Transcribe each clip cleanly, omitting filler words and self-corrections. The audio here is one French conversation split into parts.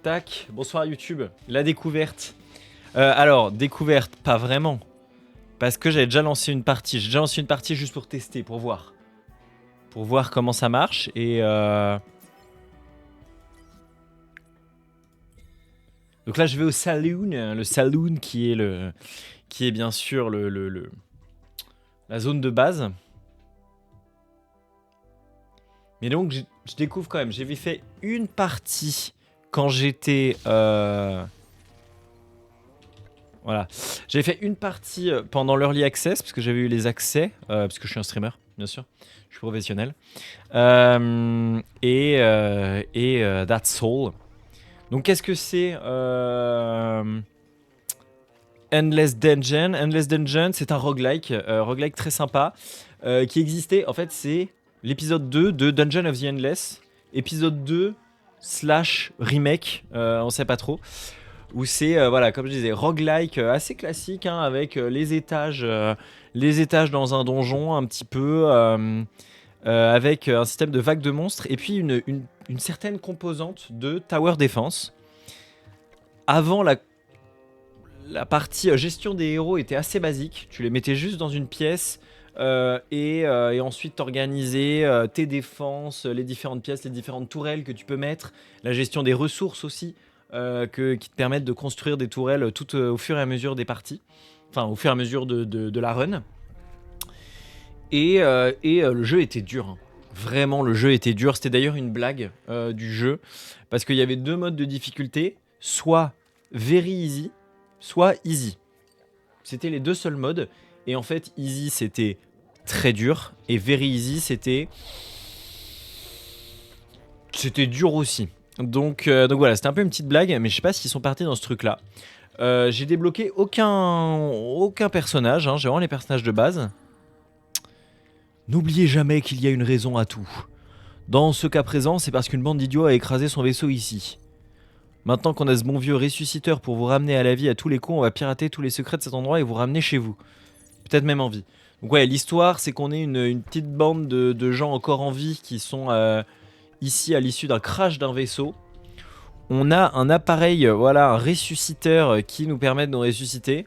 Tac, bonsoir YouTube. La découverte. Alors, découverte, pas vraiment. Parce que j'avais déjà lancé une partie. J'ai déjà lancé une partie juste pour tester, pour voir. Pour voir comment ça marche. Et donc là, je vais au saloon. Le saloon qui est bien sûr la zone de base. Mais donc, je découvre quand même. J'avais fait une partie quand j'étais... Voilà. J'avais fait une partie pendant l'Early Access, parce que j'avais eu les accès, parce que je suis un streamer, bien sûr. Je suis professionnel. That's all. Donc, qu'est-ce que c'est Endless Dungeon. Endless Dungeon, c'est un roguelike très sympa, qui existait. En fait, c'est l'épisode 2 de Dungeon of the Endless. Épisode 2 / remake, on sait pas trop. Où c'est, voilà, comme je disais, roguelike assez classique, hein, avec les étages dans un donjon, un petit peu, avec un système de vagues de monstres, et puis une certaine composante de tower defense. Avant, la partie gestion des héros était assez basique. Tu les mettais juste dans une pièce, et ensuite t'organisais tes défenses, les différentes pièces, les différentes tourelles que tu peux mettre, la gestion des ressources aussi. Qui te permettent de construire des tourelles tout au fur et à mesure des parties, enfin au fur et à mesure de la run. Et le jeu était dur, hein. Vraiment, le jeu était dur. C'était d'ailleurs une blague du jeu, parce qu'il y avait 2 modes de difficulté, soit very easy, soit easy. C'était les 2 seuls modes. Et en fait, easy c'était très dur, et very easy c'était dur aussi. Donc voilà, c'était un peu une petite blague, mais je sais pas s'ils sont partis dans ce truc-là. J'ai débloqué aucun personnage, hein, j'ai vraiment les personnages de base. N'oubliez jamais qu'il y a une raison à tout. Dans ce cas présent, c'est parce qu'une bande d'idiots a écrasé son vaisseau ici. Maintenant qu'on a ce bon vieux ressusciteur pour vous ramener à la vie à tous les coups, on va pirater tous les secrets de cet endroit et vous ramener chez vous. Peut-être même en vie. Donc ouais, l'histoire, c'est qu'on est une petite bande de gens encore en vie qui sont... ici à l'issue d'un crash d'un vaisseau. On a un appareil, voilà, un ressusciteur qui nous permet de nous ressusciter.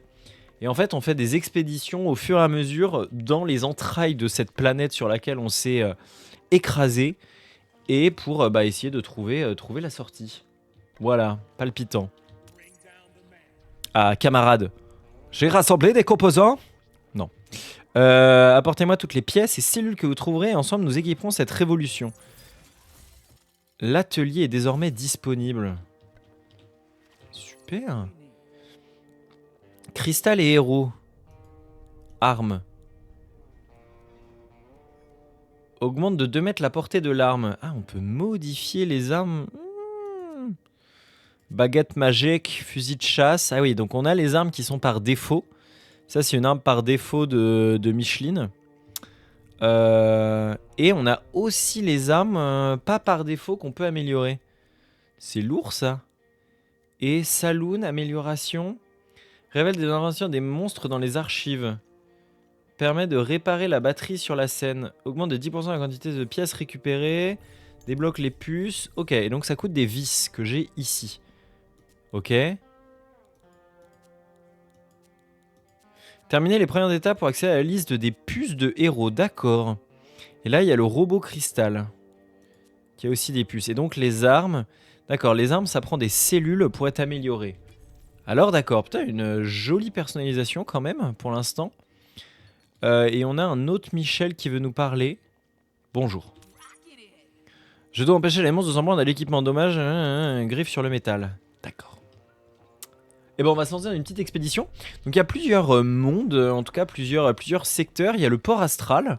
Et en fait, on fait des expéditions au fur et à mesure dans les entrailles de cette planète sur laquelle on s'est écrasé. Et pour essayer de trouver la sortie. Voilà, palpitant. Ah, camarade, j'ai rassemblé des composants. Non. Apportez-moi toutes les pièces et cellules que vous trouverez et ensemble nous équiperons cette révolution. L'atelier est désormais disponible. Super. Cristal et héros. Armes. Augmente de 2 mètres la portée de l'arme. Ah, on peut modifier les armes. Baguette magique, fusil de chasse. Ah oui, donc on a les armes qui sont par défaut. Ça, c'est une arme par défaut de Micheline. Et on a aussi les armes pas par défaut qu'on peut améliorer. C'est lourd ça. Et Saloon, amélioration. Révèle des inventions des monstres dans les archives. Permet de réparer la batterie sur la scène. Augmente de 10% la quantité de pièces récupérées. Débloque les puces. Ok, et donc ça coûte des vis que j'ai ici. Ok. Terminer les premières étapes pour accéder à la liste des puces de héros. D'accord. Et là, il y a le robot cristal. Qui a aussi des puces. Et donc les armes... D'accord, les armes, ça prend des cellules pour être améliorées. Alors d'accord, putain, une jolie personnalisation quand même, pour l'instant. Et on a un autre Michel qui veut nous parler. Bonjour. Je dois empêcher les monstres de s'en prendre à l'équipement. Dommage, griffe sur le métal. D'accord. Et ben on va se lancer dans une petite expédition. Donc il y a plusieurs mondes, en tout cas plusieurs secteurs. Il y a le port astral.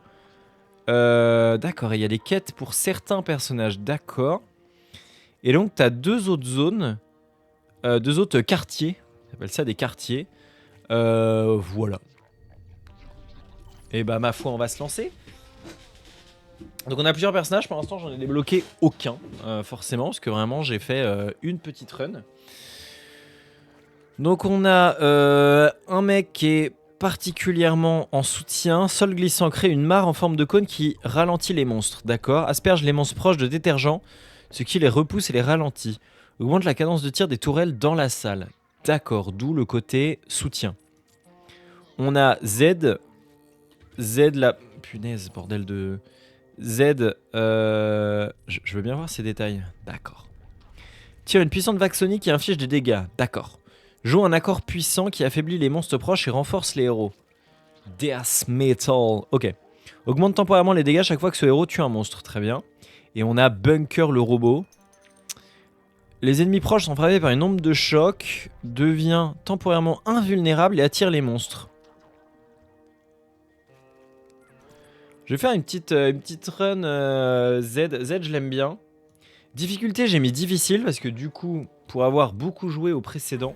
D'accord, et il y a des quêtes pour certains personnages, d'accord. Et donc tu as 2 autres zones, 2 autres quartiers. On appelle ça des quartiers. Voilà. Et bah ma foi, on va se lancer. Donc on a plusieurs personnages, pour l'instant j'en ai débloqué aucun, forcément, parce que vraiment j'ai fait une petite run. Donc on a un mec qui est particulièrement en soutien. Sol glissant crée une mare en forme de cône qui ralentit les monstres, d'accord. Asperge les monstres proches de détergent, ce qui les repousse et les ralentit. Augmente la cadence de tir des tourelles dans la salle. D'accord, d'où le côté soutien. On a Z. Z la... Punaise, bordel de... Z... Je veux bien voir ces détails. D'accord. Tire une puissante vague sonique qui inflige des dégâts. D'accord. Joue un accord puissant qui affaiblit les monstres proches et renforce les héros. Death Metal. Ok. Augmente temporairement les dégâts chaque fois que ce héros tue un monstre. Très bien. Et on a Bunker le robot. Les ennemis proches sont frappés par une onde de choc, devient temporairement invulnérable et attire les monstres. Je vais faire une petite run Z. Z, je l'aime bien. Difficulté, j'ai mis difficile parce que du coup, pour avoir beaucoup joué au précédent,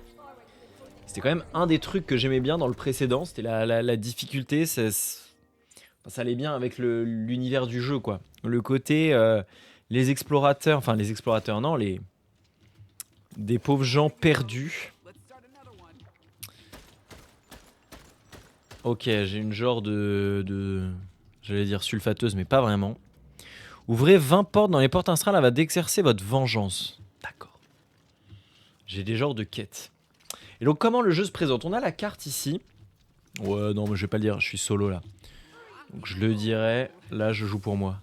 c'était quand même un des trucs que j'aimais bien dans le précédent. C'était la difficulté, ça allait bien avec l'univers du jeu, quoi. Le côté, les explorateurs, enfin les explorateurs, non, des pauvres gens perdus. Ok, j'ai une genre j'allais dire sulfateuse, mais pas vraiment. Ouvrez 20 portes dans les portes astrales afin d'exercer votre vengeance. D'accord. J'ai des genres de quêtes. Et donc comment le jeu se présente? On a la carte ici. Ouais, non, mais je vais pas le dire, je suis solo là. Donc je le dirai, là je joue pour moi.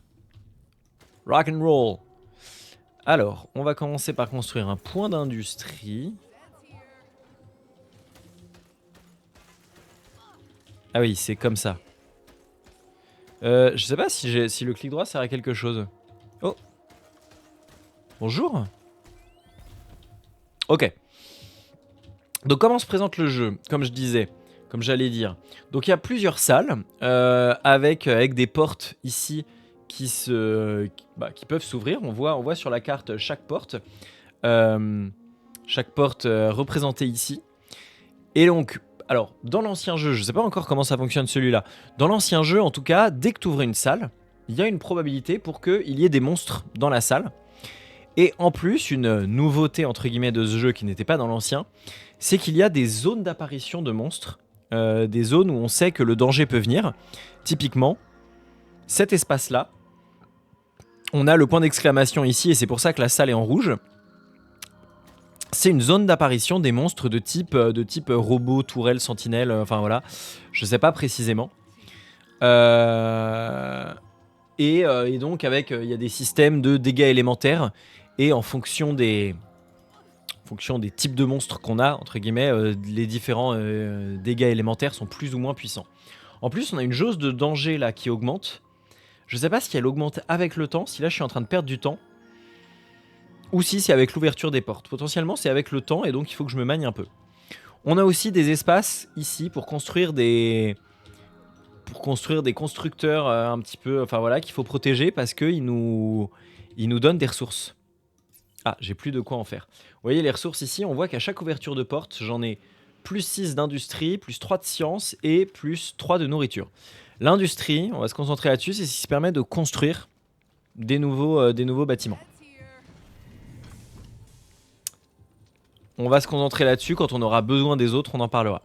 Rock and roll. Alors, on va commencer par construire un point d'industrie. Ah oui, c'est comme ça. Je sais pas si le clic droit sert à quelque chose. Oh. Bonjour. Ok. Donc comment se présente le jeu? Comme je disais, comme j'allais dire. Donc il y a plusieurs salles avec des portes ici qui peuvent s'ouvrir. On voit sur la carte chaque porte. Chaque porte représentée ici. Et donc, alors, dans l'ancien jeu, je sais pas encore comment ça fonctionne celui-là. Dans l'ancien jeu, en tout cas, dès que tu ouvrais une salle, il y a une probabilité pour qu'il y ait des monstres dans la salle. Et en plus, une nouveauté entre guillemets de ce jeu qui n'était pas dans l'ancien, c'est qu'il y a des zones d'apparition de monstres. Des zones où on sait que le danger peut venir. Typiquement, cet espace-là, on a le point d'exclamation ici et c'est pour ça que la salle est en rouge. C'est une zone d'apparition des monstres de type robot, tourelle, sentinelle, enfin voilà, je sais pas précisément. Et donc avec, il y a des systèmes de dégâts élémentaires et en fonction des types de monstres qu'on a, entre guillemets, les différents dégâts élémentaires sont plus ou moins puissants. En plus, on a une jauge de danger là qui augmente. Je sais pas si elle augmente avec le temps, si là je suis en train de perdre du temps. Ou si c'est avec l'ouverture des portes. Potentiellement c'est avec le temps et donc il faut que je me manie un peu. On a aussi des espaces ici pour construire des constructeurs un petit peu, enfin voilà, qu'il faut protéger parce qu'ils nous donnent des ressources. Ah, j'ai plus de quoi en faire. Vous voyez les ressources ici, on voit qu'à chaque ouverture de porte, j'en ai plus 6 d'industrie, plus 3 de science et plus 3 de nourriture. L'industrie, on va se concentrer là-dessus, c'est ce qui se permet de construire des nouveaux bâtiments. On va se concentrer là-dessus, quand on aura besoin des autres, on en parlera.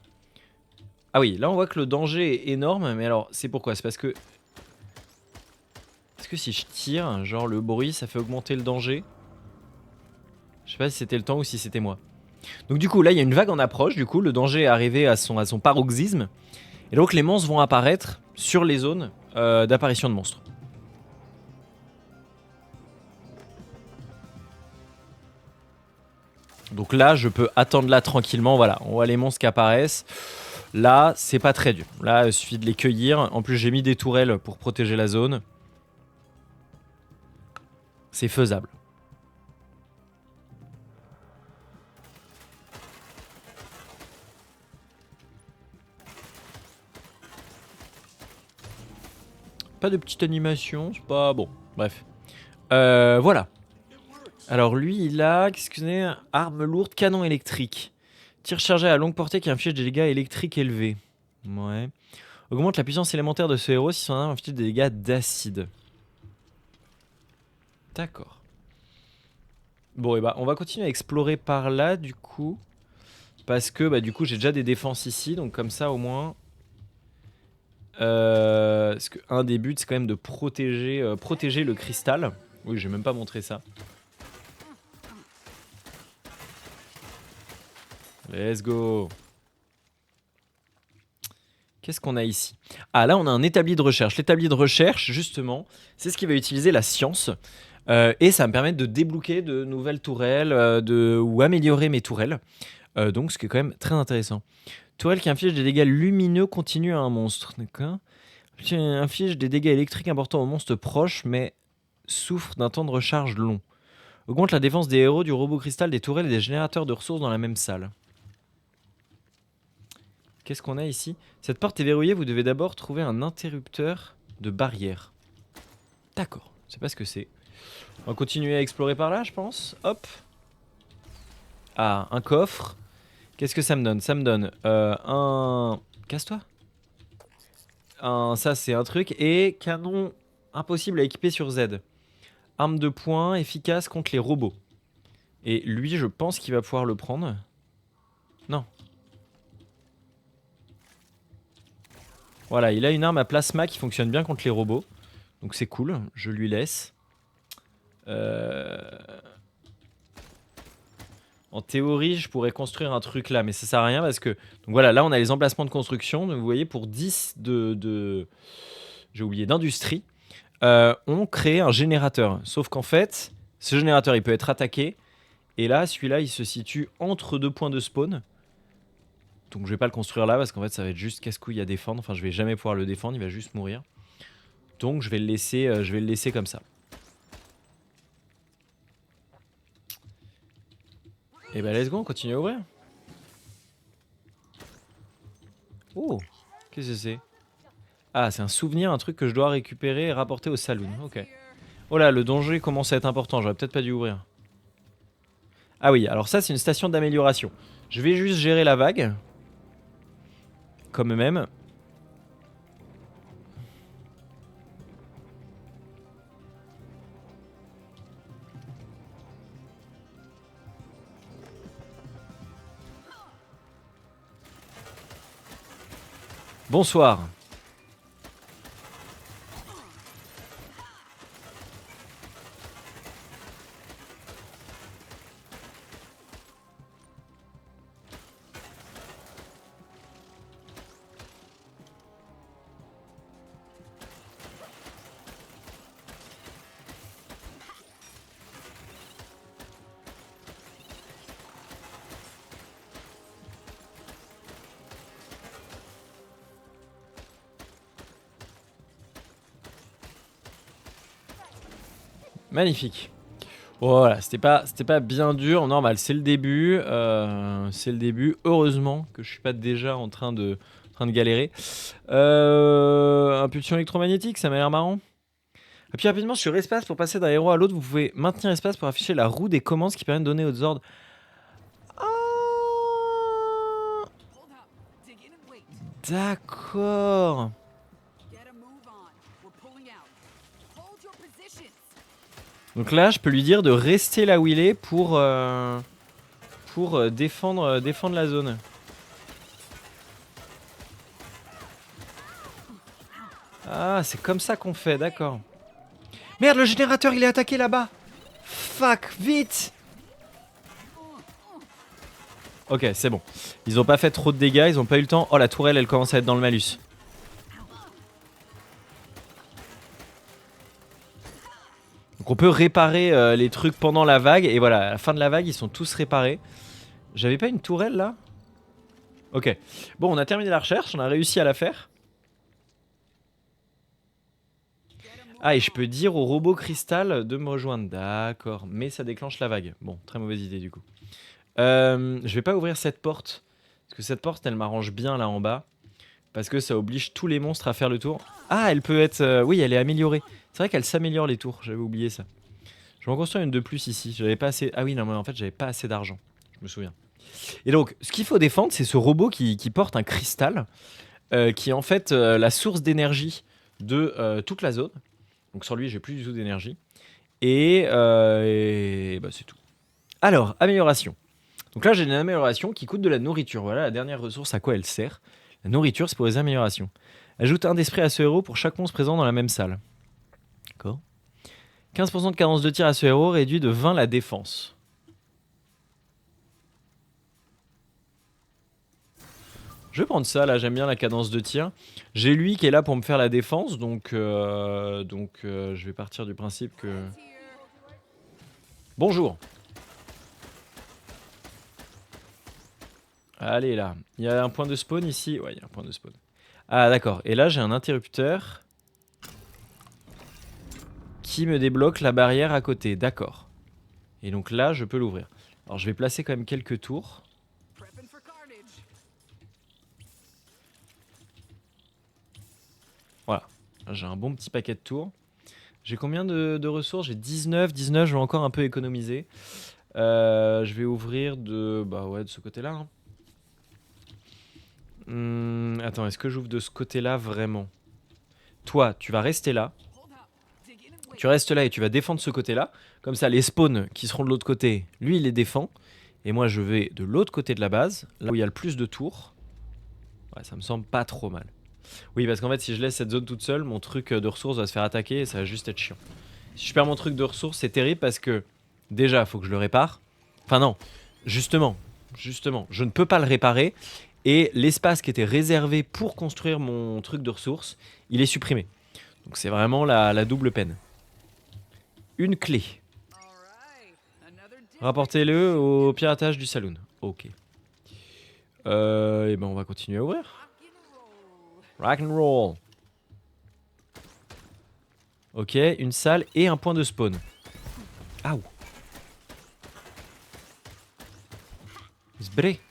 Ah oui, là on voit que le danger est énorme, mais alors c'est pourquoi? C'est parce que... Est-ce que si je tire, genre le bruit, ça fait augmenter le danger? Je sais pas si c'était le temps ou si c'était moi. Donc du coup, là il y a une vague en approche, du coup le danger est arrivé à son paroxysme. Et donc les monstres vont apparaître sur les zones d'apparition de monstres. Donc là, je peux attendre là tranquillement. Voilà, on voit les monstres qui apparaissent. Là, c'est pas très dur. Là, il suffit de les cueillir. En plus, j'ai mis des tourelles pour protéger la zone. C'est faisable. Pas de petite animation, c'est pas... Bon, bref. Voilà. Alors lui, il a, qu'est-ce que c'est? Arme lourde, canon électrique. Tir chargé à longue portée qui inflige des dégâts électriques élevés. Ouais. Augmente la puissance élémentaire de ce héros si son arme inflige des dégâts d'acide. D'accord. Bon, et bah, on va continuer à explorer par là, du coup. Parce que, bah, du coup, j'ai déjà des défenses ici. Donc, comme ça, au moins... parce que un des buts, c'est quand même de protéger le cristal. Oui, j'ai même pas montré ça. Let's go. Qu'est-ce qu'on a ici? Ah, là, on a un établi de recherche. L'établi de recherche, justement, c'est ce qui va utiliser la science. Et ça va me permettre de débloquer de nouvelles tourelles ou améliorer mes tourelles. Donc, ce qui est quand même très intéressant. Tourelle qui inflige des dégâts lumineux continus à un monstre. D'accord. Inflige des dégâts électriques importants aux monstres proches, mais souffre d'un temps de recharge long. Augmente la défense des héros, du robot cristal, des tourelles et des générateurs de ressources dans la même salle. Qu'est-ce qu'on a ici? Cette porte est verrouillée, vous devez d'abord trouver un interrupteur de barrière. D'accord, je sais pas ce que c'est. On va continuer à explorer par là, je pense. Hop. Ah, un coffre. Qu'est-ce que ça me donne? Ça me donne un... Casse-toi. Ça, c'est un truc. Et canon impossible à équiper sur Z. Arme de poing efficace contre les robots. Et lui, je pense qu'il va pouvoir le prendre. Non. Voilà, il a une arme à plasma qui fonctionne bien contre les robots. Donc c'est cool, je lui laisse. En théorie, je pourrais construire un truc là, mais ça sert à rien parce que... Donc voilà, là on a les emplacements de construction. Donc, vous voyez, pour 10 j'ai oublié, d'industrie, on crée un générateur. Sauf qu'en fait, ce générateur, il peut être attaqué. Et là, celui-là, il se situe entre deux points de spawn. Donc je vais pas le construire là parce qu'en fait, ça va être juste casse-couille à défendre. Enfin, je vais jamais pouvoir le défendre, il va juste mourir. Donc je vais le laisser comme ça. Et bah let's go, on continue à ouvrir. Oh, qu'est-ce que c'est? Ah, c'est un souvenir, un truc que je dois récupérer et rapporter au saloon. Ok. Oh là, le danger commence à être important, j'aurais peut-être pas dû ouvrir. Ah oui, alors ça c'est une station d'amélioration. Je vais juste gérer la vague. Comme même. Bonsoir. Magnifique. Voilà, c'était pas bien dur, normal, c'est le début. Heureusement que je suis pas déjà en train de galérer. Impulsion électromagnétique, ça m'a l'air marrant. Et puis rapidement sur espace pour passer d'un héros à l'autre, vous pouvez maintenir espace pour afficher la roue des commandes, ce qui permet de donner aux ordres. Ah, d'accord. Donc là, je peux lui dire de rester là où il est pour défendre la zone. Ah, c'est comme ça qu'on fait, d'accord. Merde, le générateur, il est attaqué là-bas. Fuck, vite. Ok, c'est bon. Ils ont pas fait trop de dégâts, ils ont pas eu le temps. Oh, la tourelle, elle commence à être dans le malus. Donc on peut réparer les trucs pendant la vague. Et voilà, à la fin de la vague, ils sont tous réparés. J'avais pas une tourelle là? Ok. Bon, on a terminé la recherche, on a réussi à la faire. Ah, et je peux dire au robot cristal de me rejoindre. D'accord, mais ça déclenche la vague. Bon, très mauvaise idée du coup. Je vais pas ouvrir cette porte. Parce que cette porte, elle m'arrange bien là en bas. Parce que ça oblige tous les monstres à faire le tour. Ah, elle peut être... oui, elle est améliorée. C'est vrai qu'elle s'améliore les tours, j'avais oublié ça. Je vais en construire une de plus ici. J'avais pas assez... Ah oui, non, mais en fait, j'avais pas assez d'argent. Je me souviens. Et donc, ce qu'il faut défendre, c'est ce robot qui porte un cristal. Qui est en fait la source d'énergie de toute la zone. Donc sans lui, j'ai plus du tout d'énergie. Et bah, c'est tout. Alors, amélioration. Donc là, j'ai une amélioration qui coûte de la nourriture. Voilà la dernière ressource, à quoi elle sert. La nourriture, c'est pour les améliorations. Ajoute un d'esprit à ce héros pour chaque monstre présent dans la même salle. D'accord. 15% de cadence de tir à ce héros, réduit de 20 la défense. Je vais prendre ça, là, j'aime bien la cadence de tir. J'ai lui qui est là pour me faire la défense, donc je vais partir du principe que... Bonjour. Allez, là. Il y a un point de spawn ici. Ouais, il y a un point de spawn. Ah, d'accord. Et là, j'ai un interrupteur qui me débloque la barrière à côté. D'accord. Et donc là, je peux l'ouvrir. Alors, je vais placer quand même quelques tours. Voilà. J'ai un bon petit paquet de tours. J'ai combien de ressources? J'ai 19. 19, je vais encore un peu économiser. Je vais ouvrir de... Bah ouais, de ce côté-là. Hein. Attends, est-ce que j'ouvre de ce côté-là vraiment? Toi, tu vas rester là. Tu restes là et tu vas défendre ce côté-là. Comme ça, les spawns qui seront de l'autre côté, lui, il les défend. Et moi, je vais de l'autre côté de la base, là où il y a le plus de tours. Ouais, ça me semble pas trop mal. Oui, parce qu'en fait, si je laisse cette zone toute seule, mon truc de ressources va se faire attaquer et ça va juste être chiant. Si je perds mon truc de ressources, c'est terrible parce que, déjà, il faut que je le répare. Enfin non, justement, je ne peux pas le réparer. Et l'espace qui était réservé pour construire mon truc de ressources, il est supprimé. Donc c'est vraiment la double peine. Une clé. Rapportez-le au piratage du saloon. Ok. Et ben on va continuer à ouvrir. Rock'n'roll. Ok, une salle et un point de spawn. Aouh. Sbré.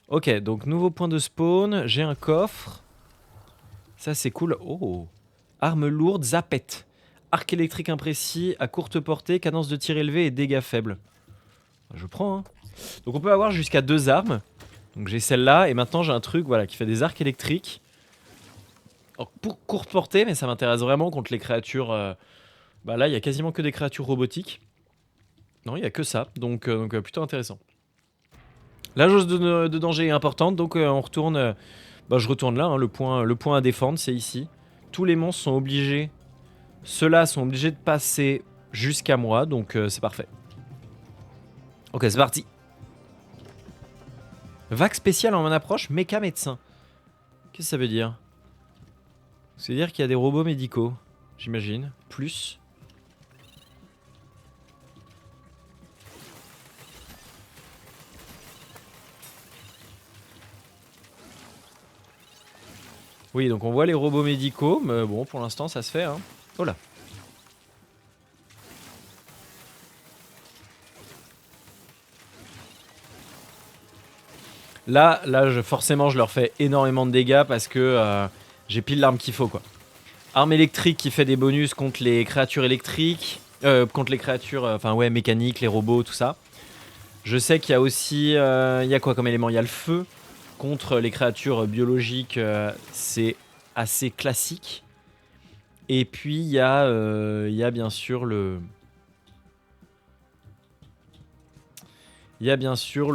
Ok, donc nouveau point de spawn. J'ai un coffre. Ça c'est cool. Oh. Arme lourde, zapette. Arc électrique imprécis, à courte portée, cadence de tir élevée et dégâts faibles. Je prends. Hein. Donc on peut avoir jusqu'à 2 armes. Donc j'ai celle-là et maintenant j'ai un truc voilà, qui fait des arcs électriques. Alors, pour courte portée, mais ça m'intéresse vraiment contre les créatures... Bah là, il y a quasiment que des créatures robotiques. Non, il n'y a que ça. Donc plutôt intéressant. La jauge de danger est importante. Donc on retourne... bah je retourne là. Hein, le point à défendre, c'est ici. Tous les monstres sont obligés... Ceux-là sont obligés de passer jusqu'à moi. Donc c'est parfait. Ok, c'est parti. Vague spéciale en mon approche, méca médecin. Qu'est-ce que ça veut dire? Ça veut dire qu'il y a des robots médicaux, j'imagine. Plus. Oui, donc on voit les robots médicaux, mais bon, pour l'instant, ça se fait. Hein. Oh là. Là, forcément, je leur fais énormément de dégâts parce que j'ai pile l'arme qu'il faut, quoi. Arme électrique qui fait des bonus contre les créatures électriques, contre les créatures, enfin ouais, mécaniques, les robots, tout ça. Je sais qu'il y a aussi, il y a quoi comme élément? Il y a le feu contre les créatures biologiques, c'est assez classique. Et puis il y a bien sûr le... Il y a bien sûr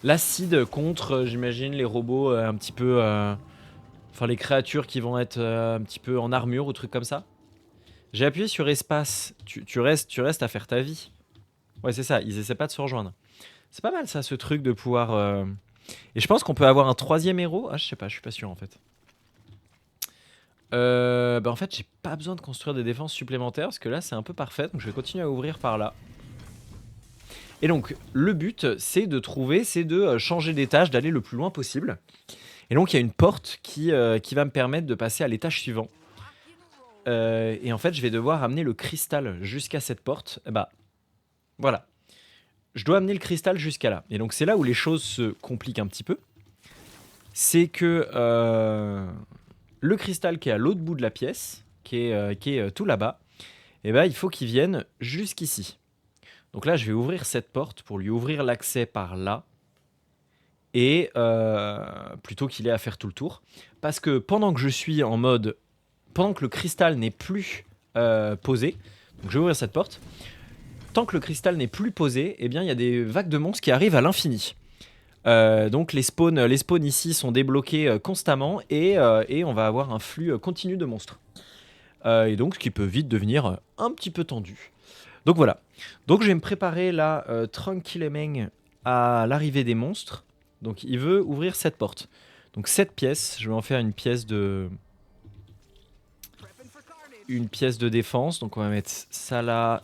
l'acide contre, j'imagine, les robots un petit peu... Enfin, les créatures qui vont être un petit peu en armure ou trucs comme ça. J'ai appuyé sur espace. Tu restes à faire ta vie. Ouais, c'est ça. Ils essaient pas de se rejoindre. C'est pas mal ça, ce truc de pouvoir... Et je pense qu'on peut avoir un 3e héros. Ah, je sais pas, je suis pas sûr en fait. Bah en fait, j'ai pas besoin de construire des défenses supplémentaires parce que là, c'est un peu parfait. Donc je vais continuer à ouvrir par là. Et donc, le but, c'est de trouver, c'est de changer d'étage, d'aller le plus loin possible. Et donc, il y a une porte qui va me permettre de passer à l'étage suivant. Et en fait, je vais devoir amener le cristal jusqu'à cette porte. Et bah, voilà. Je dois amener le cristal jusqu'à là. Et donc, c'est là où les choses se compliquent un petit peu. C'est que le cristal qui est à l'autre bout de la pièce, qui est tout là-bas, et bah, il faut qu'il vienne jusqu'ici. Donc là, je vais ouvrir cette porte pour lui ouvrir l'accès par là. Et plutôt qu'il ait à faire tout le tour. Parce que pendant que je suis en mode... Pendant que le cristal n'est plus posé, donc je vais ouvrir cette porte. Tant que le cristal n'est plus posé, eh bien il y a des vagues de monstres qui arrivent à l'infini. Donc les spawns ici sont débloqués constamment et on va avoir un flux continu de monstres. Et donc ce qui peut vite devenir un petit peu tendu. Donc voilà. Donc je vais me préparer là tranquillement à l'arrivée des monstres. Donc il veut ouvrir cette porte. Donc cette pièce, je vais en faire une pièce de défense. Donc on va mettre ça là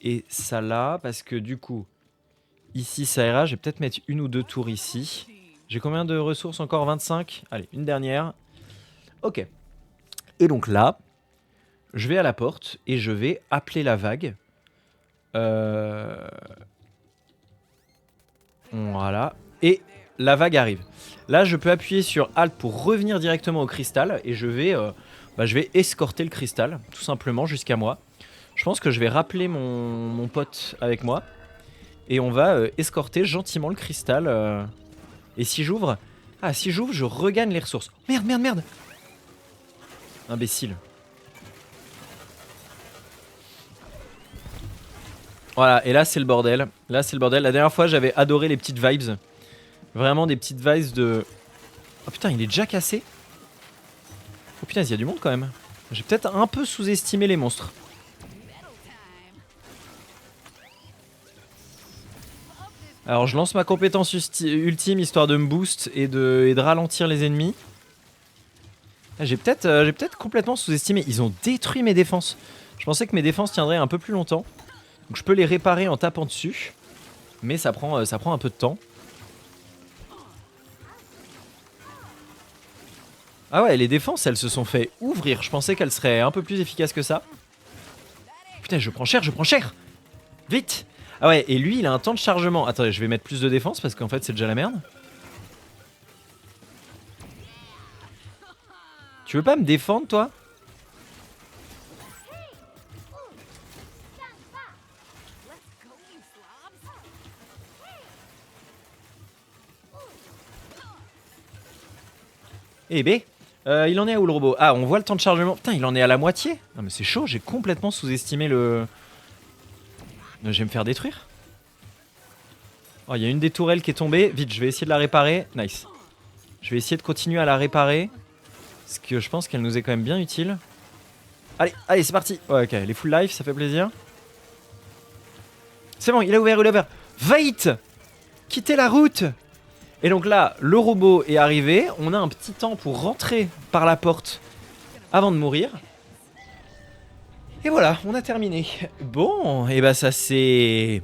et ça là. Parce que du coup, ici ça ira. Je vais peut-être mettre une ou deux tours ici. J'ai combien de ressources encore? 25. Allez, une dernière. Ok. Et donc là, je vais à la porte et je vais appeler la vague. Voilà. Et la vague arrive. Là, je peux appuyer sur Alt pour revenir directement au cristal. Et je vais escorter le cristal, tout simplement, jusqu'à moi. Je pense que je vais rappeler mon pote avec moi. Et on va escorter gentiment le cristal. Et si j'ouvre... Ah, si j'ouvre, je regagne les ressources. Merde, merde, merde. Imbécile. Voilà, et là c'est le bordel. Là c'est le bordel. La dernière fois j'avais adoré les petites vibes. Vraiment des petites vibes de... Oh putain, il est déjà cassé. Oh putain, il y a du monde quand même. J'ai peut-être un peu sous-estimé les monstres. Alors je lance ma compétence ultime histoire de me boost et de ralentir les ennemis. J'ai peut-être complètement sous-estimé. Ils ont détruit mes défenses. Je pensais que mes défenses tiendraient un peu plus longtemps. Donc je peux les réparer en tapant dessus. Mais ça prend un peu de temps. Ah ouais, les défenses, elles se sont fait ouvrir. Je pensais qu'elles seraient un peu plus efficaces que ça. Putain, je prends cher, je prends cher. Vite. Ah ouais, et lui, il a un temps de chargement. Attendez, je vais mettre plus de défense parce qu'en fait, c'est déjà la merde. Tu veux pas me défendre, toi? Eh bé, il en est où le robot? Ah, on voit le temps de chargement. Putain, il en est à la moitié. Non mais c'est chaud, j'ai complètement sous-estimé le... Je vais me faire détruire. Oh, il y a une des tourelles qui est tombée. Vite, je vais essayer de la réparer. Nice. Je vais essayer de continuer à la réparer. Parce que je pense qu'elle nous est quand même bien utile. Allez, allez, c'est parti. Ouais, ok, les full life, ça fait plaisir. C'est bon, il a ouvert, il a ouvert. Vite! Quittez la route! Et donc là, le robot est arrivé. On a un petit temps pour rentrer par la porte avant de mourir. Et voilà, on a terminé. Bon, et bah ça c'est...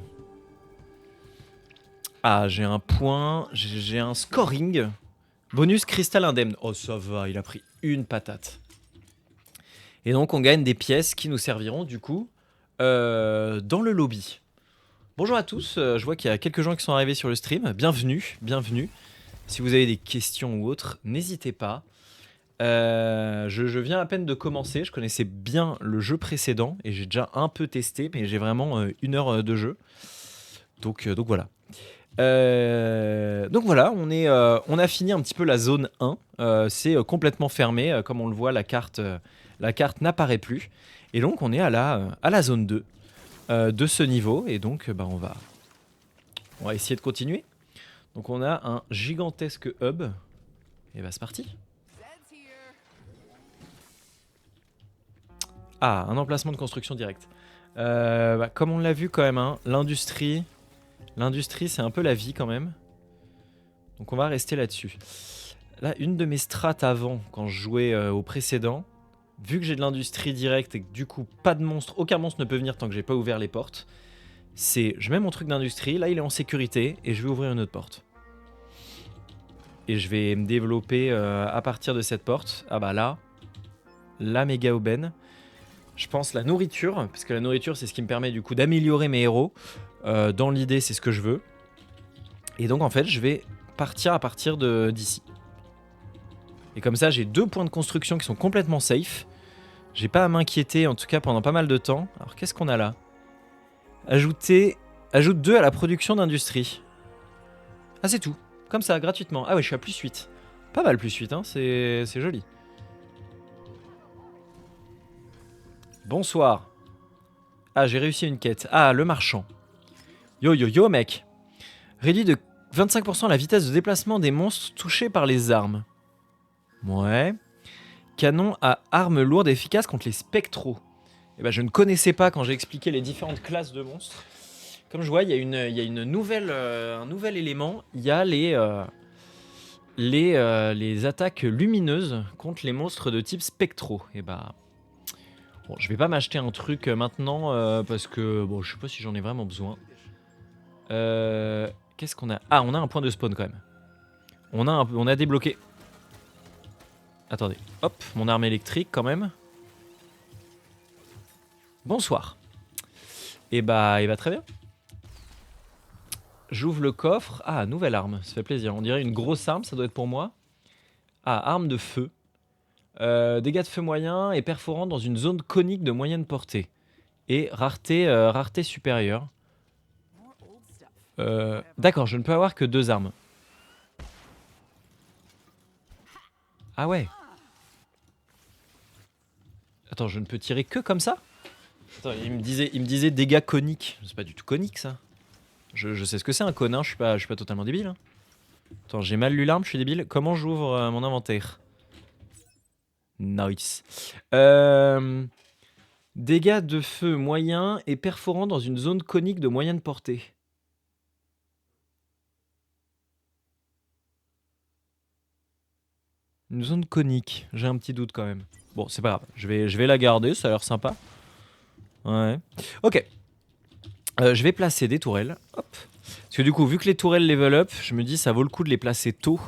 Ah, j'ai un point, j'ai un scoring. Bonus cristal indemne. Oh, ça va, il a pris une patate. Et donc on gagne des pièces qui nous serviront du coup dans le lobby. Bonjour à tous, je vois qu'il y a quelques gens qui sont arrivés sur le stream. Bienvenue, bienvenue. Si vous avez des questions ou autres, n'hésitez pas. Je viens à peine de commencer, je connaissais bien le jeu précédent et j'ai déjà un peu testé, mais j'ai vraiment 1 heure de jeu. Donc voilà. Donc voilà, on a fini un petit peu la zone 1. C'est complètement fermé, comme on le voit, la carte n'apparaît plus. Et donc on est à la zone 2 de ce niveau. Et donc on va essayer de continuer. Donc on a un gigantesque hub. Et bah c'est parti. Ah, un emplacement de construction direct. Comme on l'a vu quand même, hein, l'industrie c'est un peu la vie quand même. Donc on va rester là-dessus. Là, une de mes strats avant, quand je jouais au précédent, vu que j'ai de l'industrie directe et que du coup pas de monstre, aucun monstre ne peut venir tant que j'ai pas ouvert les portes, c'est je mets mon truc d'industrie, là il est en sécurité et je vais ouvrir une autre porte. Et je vais me développer à partir de cette porte. Ah bah là, la méga aubaine. Je pense la nourriture, parce que la nourriture c'est ce qui me permet du coup d'améliorer mes héros. Dans l'idée c'est ce que je veux. Et donc en fait je vais partir à partir d'ici. Et comme ça j'ai 2 points de construction qui sont complètement safe. J'ai pas à m'inquiéter en tout cas pendant pas mal de temps. Alors qu'est-ce qu'on a là? Ajoute 2 à la production d'industrie. Ah c'est tout, comme ça gratuitement. Ah ouais, je suis à plus 8. Pas mal plus 8 hein, c'est joli. Bonsoir. Ah, j'ai réussi une quête. Ah, le marchand. Yo yo yo mec. Réduit de 25% la vitesse de déplacement des monstres touchés par les armes. Ouais. Canon à armes lourdes et efficaces contre les spectraux. Eh ben, je ne connaissais pas quand j'ai expliqué les différentes classes de monstres. Comme je vois, il y a une nouvelle, un nouvel élément. Il y a les attaques lumineuses contre les monstres de type spectro. Et bah, bon, je vais pas m'acheter un truc maintenant parce que bon, je sais pas si j'en ai vraiment besoin. Qu'est-ce qu'on a? Ah, on a un point de spawn quand même. On a débloqué. Attendez, hop, mon arme électrique quand même. Bonsoir. Et bah très bien. J'ouvre le coffre. Ah, nouvelle arme, ça fait plaisir. On dirait une grosse arme, ça doit être pour moi. Ah, arme de feu. Dégâts de feu moyen et perforant dans une zone conique de moyenne portée. Et rareté supérieure. D'accord, je ne peux avoir que 2 armes. Ah ouais. Attends, je ne peux tirer que comme ça? Attends, il me disait dégâts coniques. C'est pas du tout conique ça. Je sais ce que c'est un cône, hein. Je suis pas totalement débile. Hein. Attends, j'ai mal lu l'arme, je suis débile. Comment j'ouvre mon inventaire? Nice. Dégâts de feu moyen et perforant dans une zone conique de moyenne portée. Une zone conique, j'ai un petit doute quand même. Bon, c'est pas grave, je vais la garder, ça a l'air sympa. Ouais. Ok. Je vais placer des tourelles. Hop. Parce que du coup, vu que les tourelles level up, je me dis ça vaut le coup de les placer tôt.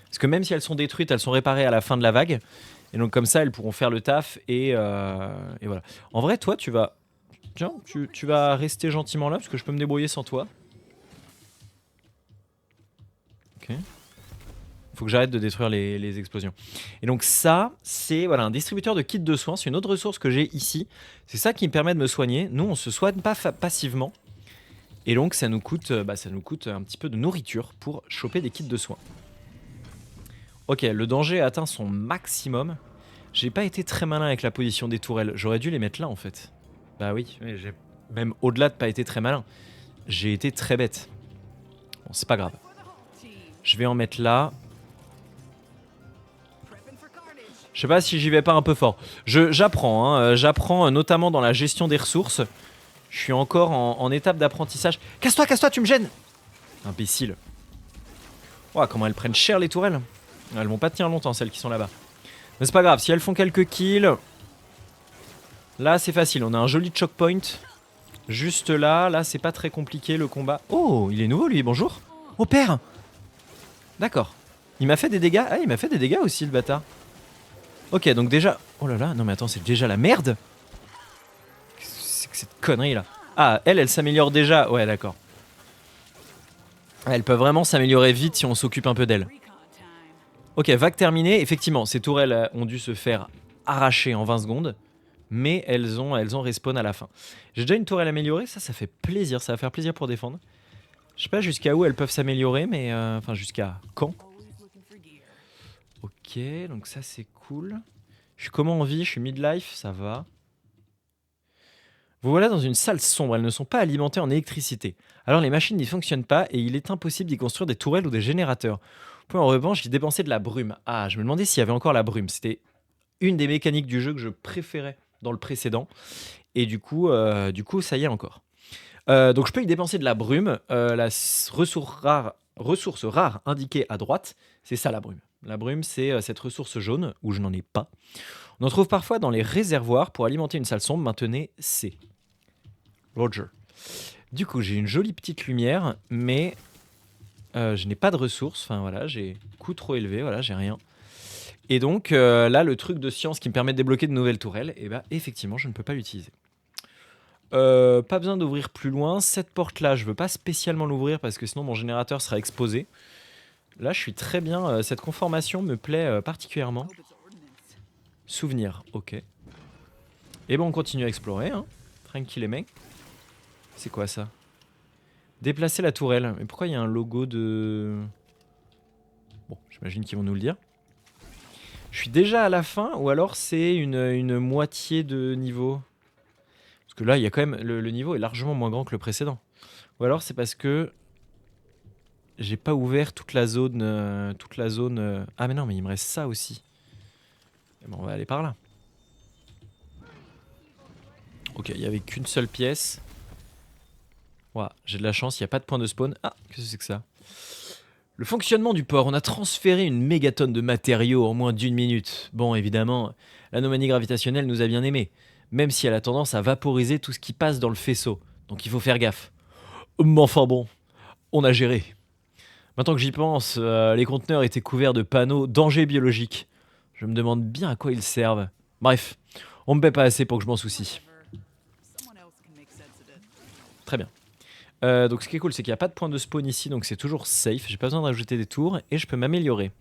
Parce que même si elles sont détruites, elles sont réparées à la fin de la vague. Et donc comme ça, elles pourront faire le taf et voilà. En vrai, toi, tu vas... Tiens, tu vas rester gentiment là, parce que je peux me débrouiller sans toi. Ok. Faut que j'arrête de détruire les explosions. Et donc ça, c'est voilà, un distributeur de kits de soins. C'est une autre ressource que j'ai ici. C'est ça qui me permet de me soigner. Nous, on se soigne pas passivement. Et donc ça nous coûte un petit peu de nourriture pour choper des kits de soins. Ok, le danger a atteint son maximum. J'ai pas été très malin avec la position des tourelles. J'aurais dû les mettre là en fait. Bah oui, j'ai même au-delà de pas été très malin. J'ai été très bête. Bon, c'est pas grave. Je vais en mettre là. Je sais pas si j'y vais pas un peu fort. J'apprends, hein, j'apprends notamment dans la gestion des ressources. Je suis encore en étape d'apprentissage. Casse-toi, tu me gênes! Imbécile. Ouah, comment elles prennent cher les tourelles. Elles vont pas tenir longtemps celles qui sont là-bas. Mais c'est pas grave, si elles font quelques kills... Là c'est facile, on a un joli choke point. Juste là c'est pas très compliqué le combat. Oh, il est nouveau lui, bonjour. Oh père. D'accord. Il m'a fait des dégâts. Ah, il m'a fait des dégâts aussi le bâtard. Ok, donc déjà... Oh là là, non mais attends, c'est déjà la merde. Qu'est-ce que c'est que cette connerie là? Ah, elle s'améliore déjà. Ouais, d'accord. Elle peut vraiment s'améliorer vite si on s'occupe un peu d'elle. Ok, vague terminée. Effectivement, ces tourelles ont dû se faire arracher en 20 secondes. Mais elles ont respawn à la fin. J'ai déjà une tourelle améliorée. Ça fait plaisir. Ça va faire plaisir pour défendre. Je sais pas jusqu'à où elles peuvent s'améliorer, mais... Enfin, jusqu'à quand? Ok, donc ça c'est cool. Je suis comment en vie? Je suis midlife, ça va. Vous voilà dans une salle sombre, elles ne sont pas alimentées en électricité. Alors les machines n'y fonctionnent pas et il est impossible d'y construire des tourelles ou des générateurs. Vous pouvez en revanche y dépenser de la brume. Ah, je me demandais s'il y avait encore la brume. C'était une des mécaniques du jeu que je préférais dans le précédent. Et du coup ça y est encore. Donc je peux y dépenser de la brume. La ressource rare indiquée à droite, c'est ça la brume. La brume, c'est cette ressource jaune, où je n'en ai pas. On en trouve parfois dans les réservoirs pour alimenter une salle sombre. Maintenez C. Roger. Du coup, j'ai une jolie petite lumière, mais je n'ai pas de ressources. Enfin voilà, j'ai coût trop élevé, voilà, j'ai rien. Et donc là, le truc de science qui me permet de débloquer de nouvelles tourelles, et bah effectivement, je ne peux pas l'utiliser. Pas besoin d'ouvrir plus loin. Cette porte-là, je veux pas spécialement l'ouvrir parce que sinon mon générateur sera exposé. Là, je suis très bien. Cette conformation me plaît particulièrement. Souvenir, ok. Et bon, on continue à explorer, hein. Tranquillement. C'est quoi ça? Déplacer la tourelle. Mais pourquoi il y a un logo de... Bon, j'imagine qu'ils vont nous le dire. Je suis déjà à la fin ou alors c'est une moitié de niveau? Parce que là, il y a quand même... Le niveau est largement moins grand que le précédent. Ou alors c'est parce que... J'ai pas ouvert toute la zone... Ah mais non, mais il me reste ça aussi. Et bon, on va aller par là. Ok, il y avait qu'une seule pièce. Ouah, j'ai de la chance, il n'y a pas de point de spawn. Ah, qu'est-ce que c'est que ça? Le fonctionnement du port. On a transféré une mégatonne de matériaux en moins d'1 minute. Bon, évidemment, l'anomalie gravitationnelle nous a bien aimés. Même si elle a tendance à vaporiser tout ce qui passe dans le faisceau. Donc il faut faire gaffe. Mais enfin bon, on a géré. Maintenant que j'y pense, les conteneurs étaient couverts de panneaux danger biologique. Je me demande bien à quoi ils servent. Bref, on me paie pas assez pour que je m'en soucie. Très bien. Donc ce qui est cool, c'est qu'il n'y a pas de point de spawn ici, donc c'est toujours safe. J'ai pas besoin de rajouter des tours et je peux m'améliorer.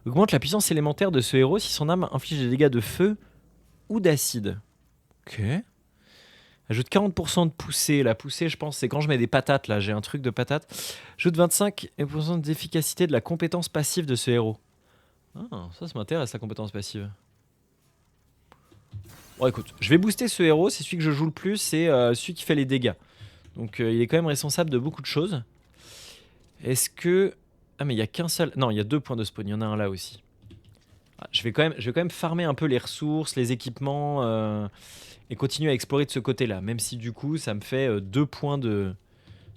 Augmente la puissance élémentaire de ce héros si son arme inflige des dégâts de feu ou d'acide. Ok. Ajoute 40% de poussée. La poussée, je pense, c'est quand je mets des patates, là. J'ai un truc de patates. Ajoute 25% d'efficacité de la compétence passive de ce héros. Ah, ça m'intéresse, la compétence passive. Bon, écoute, je vais booster ce héros. C'est celui que je joue le plus. C'est celui qui fait les dégâts. Donc, il est quand même responsable de beaucoup de choses. Est-ce que... Ah, mais il n'y a qu'un seul... Non, il y a 2 points de spawn. Il y en a un là aussi. Ah, je vais quand même farmer un peu les ressources, les équipements... et continuer à explorer de ce côté-là, même si du coup ça me fait 2 points de...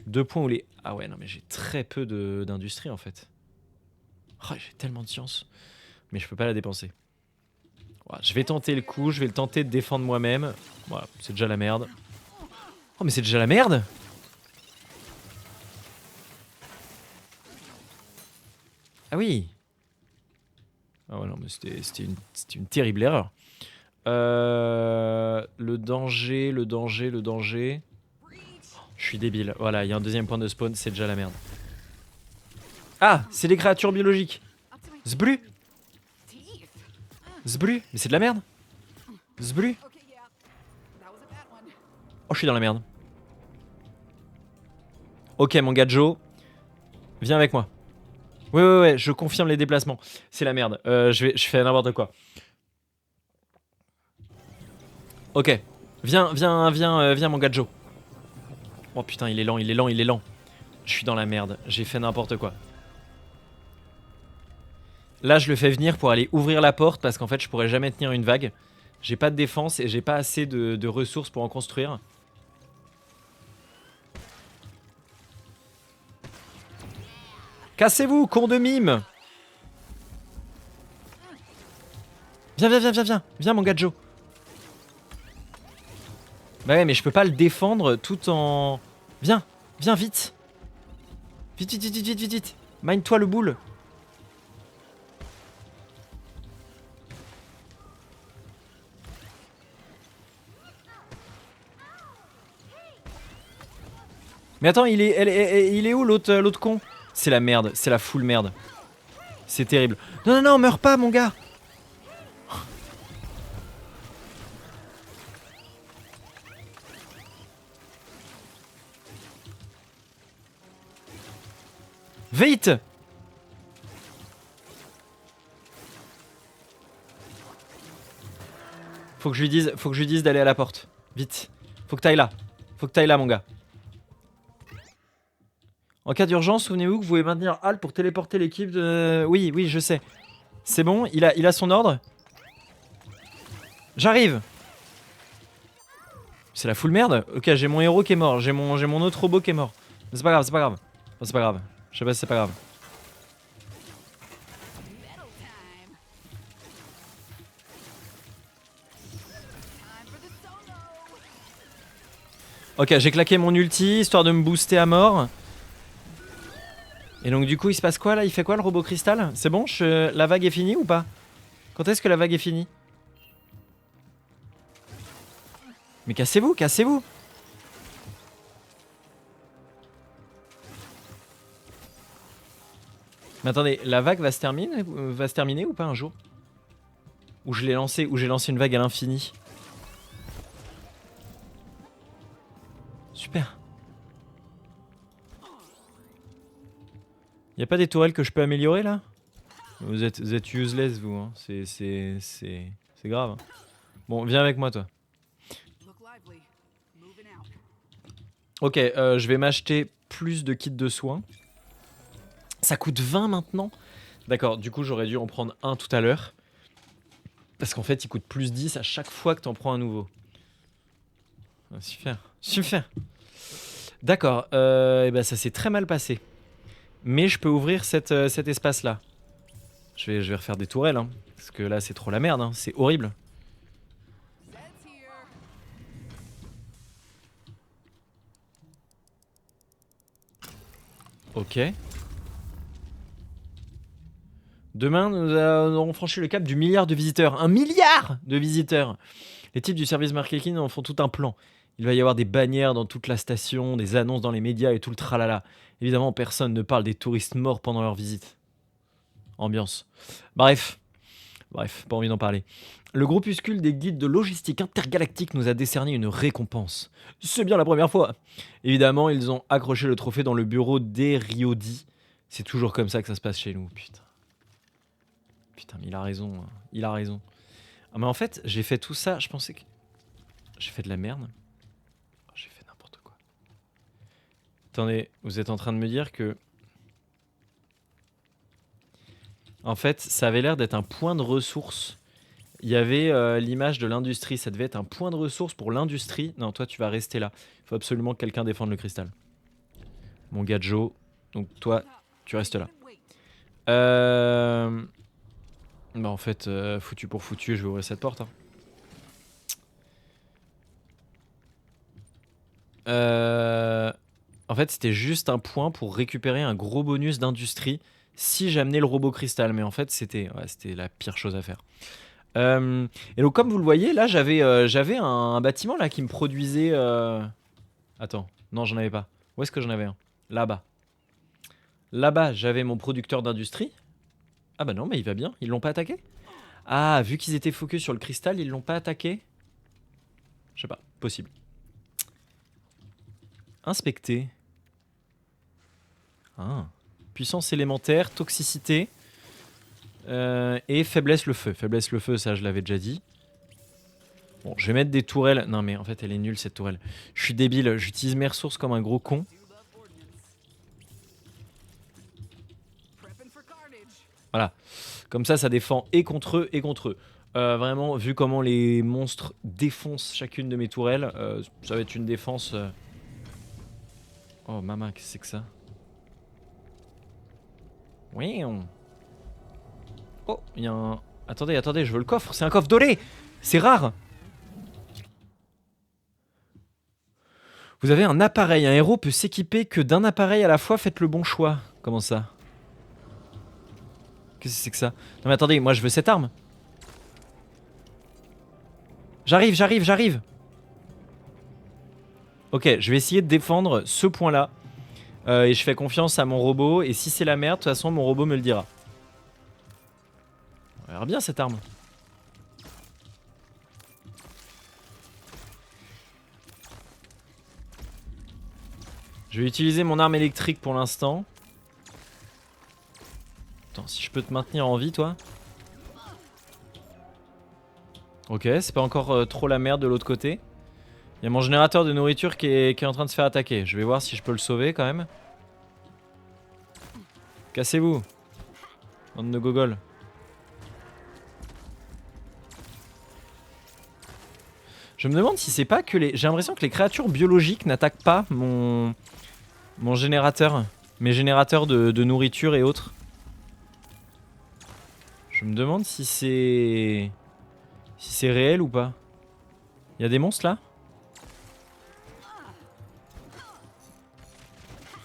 2 points où les... Ah ouais, non mais j'ai très peu d'industrie en fait. Oh, j'ai tellement de science. Mais je peux pas la dépenser. Voilà, je vais tenter le coup, je vais le tenter de défendre moi-même. Voilà, c'est déjà la merde. Oh mais c'est déjà la merde. Ah oui. Ah ouais, non mais c'était une terrible erreur. Le danger, le danger, le danger... Je suis débile. Voilà, il y a un deuxième point de spawn, c'est déjà la merde. Ah, c'est des créatures biologiques. Zblu. Zblu. Mais c'est de la merde. Zblu. Oh, je suis dans la merde. Ok, mon gars Joe. Viens avec moi. Ouais, je confirme les déplacements. C'est la merde. Je fais n'importe quoi. Ok. Viens, mon gars Joe. Oh putain, il est lent, il est lent, il est lent. Je suis dans la merde. J'ai fait n'importe quoi. Là, je le fais venir pour aller ouvrir la porte parce qu'en fait, je pourrais jamais tenir une vague. J'ai pas de défense et j'ai pas assez de ressources pour en construire. Cassez-vous, con de mime. Viens, mon gars Joe. Bah ouais, mais je peux pas le défendre tout en... Viens, vite. Vite. Mine-toi le boule. Mais attends, il est où l'autre con? C'est la merde, c'est la full merde. C'est terrible. Non, meurs pas, mon gars. Vite. Faut que je lui dise d'aller à la porte. Vite. Faut que t'ailles là, mon gars. En cas d'urgence, souvenez-vous que vous pouvez maintenir Alt pour téléporter l'équipe de... Oui, je sais. C'est bon, il a son ordre. J'arrive. C'est la full merde. Ok, j'ai mon héros qui est mort. J'ai mon autre robot qui est mort. Mais c'est pas grave. Oh, c'est pas grave. Je sais pas si c'est pas grave. Ok, j'ai claqué mon ulti, histoire de me booster à mort. Et donc du coup, il se passe quoi là? Il fait quoi le robot cristal? C'est bon, la vague est finie ou pas? Quand est-ce que la vague est finie? Mais cassez-vous. Mais attendez, la vague va se terminer ou pas un jour? Ou j'ai lancé une vague à l'infini? Super. Y'a pas des tourelles que je peux améliorer là? Vous êtes useless vous, hein. C'est grave. Bon, viens avec moi toi. Ok, je vais m'acheter plus de kits de soins. Ça coûte 20 maintenant? D'accord, du coup j'aurais dû en prendre un tout à l'heure. Parce qu'en fait il coûte plus 10 à chaque fois que t'en prends un nouveau. Ah, super. D'accord, et ben ça s'est très mal passé. Mais je peux ouvrir cet espace-là. Je vais refaire des tourelles, hein, parce que là c'est trop la merde, hein, c'est horrible. Ok. Demain, nous aurons franchi le cap du milliard de visiteurs. 1 milliard de visiteurs. Les types du service marketing en font tout un plan. Il va y avoir des bannières dans toute la station, des annonces dans les médias et tout le tralala. Évidemment, personne ne parle des touristes morts pendant leur visite. Ambiance. Bref, pas envie d'en parler. Le groupuscule des guides de logistique intergalactique nous a décerné une récompense. C'est bien la première fois. Évidemment, ils ont accroché le trophée dans le bureau d'Eriodi. C'est toujours comme ça que ça se passe chez nous, putain. Putain, mais il a raison, hein. Il a raison. Ah, mais en fait, j'ai fait tout ça, je pensais que... J'ai fait de la merde. Oh, j'ai fait n'importe quoi. Attendez, vous êtes en train de me dire que... En fait, ça avait l'air d'être un point de ressource. Il y avait l'image de l'industrie, ça devait être un point de ressource pour l'industrie. Non, toi, tu vas rester là. Il faut absolument que quelqu'un défende le cristal. Mon gars Joe. Donc toi, tu restes là. Bah en fait, foutu pour foutu, je vais ouvrir cette porte. Hein. En fait, c'était juste un point pour récupérer un gros bonus d'industrie si j'amenais le robot cristal. Mais en fait, c'était la pire chose à faire. Et donc, comme vous le voyez, là, j'avais un bâtiment là qui me produisait... Attends, non, j'en avais pas. Où est-ce que j'en avais un? Là-bas. Là-bas, j'avais mon producteur d'industrie. Ah bah non, mais il va bien. Ils l'ont pas attaqué? Ah, vu qu'ils étaient focus sur le cristal, ils l'ont pas attaqué? Je sais pas, possible. Inspecter. Ah. Puissance élémentaire, toxicité et faiblesse le feu. Faiblesse le feu, ça je l'avais déjà dit. Bon, je vais mettre des tourelles. Non mais en fait elle est nulle cette tourelle. Je suis débile, j'utilise mes ressources comme un gros con. Voilà. Comme ça défend et contre eux et contre eux. Vraiment, vu comment les monstres défoncent chacune de mes tourelles, ça va être une défense... Oh maman, qu'est-ce que c'est que ça? Oui. Oh, il y a un... Attendez, je veux le coffre. C'est un coffre doré. C'est rare. Vous avez un appareil. Un héros peut s'équiper que d'un appareil à la fois. Faites le bon choix. Comment ça? Qu'est-ce que c'est que ça? Non mais attendez, moi je veux cette arme. J'arrive. Ok, je vais essayer de défendre ce point-là. Et je fais confiance à mon robot. Et si c'est la merde, de toute façon, mon robot me le dira. On verra bien cette arme. Je vais utiliser mon arme électrique pour l'instant. Attends, si je peux te maintenir en vie, toi. Ok, c'est pas encore trop la merde de l'autre côté. Il y a mon générateur de nourriture qui est en train de se faire attaquer. Je vais voir si je peux le sauver quand même. Cassez-vous. Bande de gogoles. Je me demande si c'est pas que les... J'ai l'impression que les créatures biologiques n'attaquent pas mon générateur. Mes générateurs de nourriture et autres. Je me demande si c'est... Si c'est réel ou pas. Il y a des monstres là?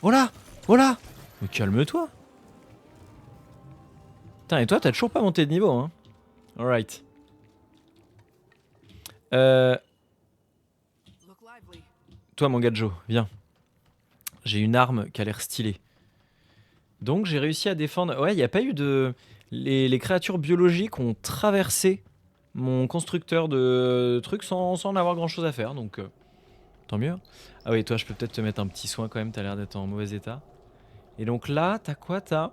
Oh là! Oh là! Mais calme-toi! Putain, et toi, t'as toujours pas monté de niveau, hein? Alright. Toi, mon gadjo, viens. J'ai une arme qui a l'air stylée. Donc, j'ai réussi à défendre... Ouais, il n'y a pas eu de... Les créatures biologiques ont traversé mon constructeur de trucs sans en avoir grand chose à faire, donc... Tant mieux. Ah oui, toi, je peux peut-être te mettre un petit soin quand même, t'as l'air d'être en mauvais état. Et donc là, t'as quoi? T'as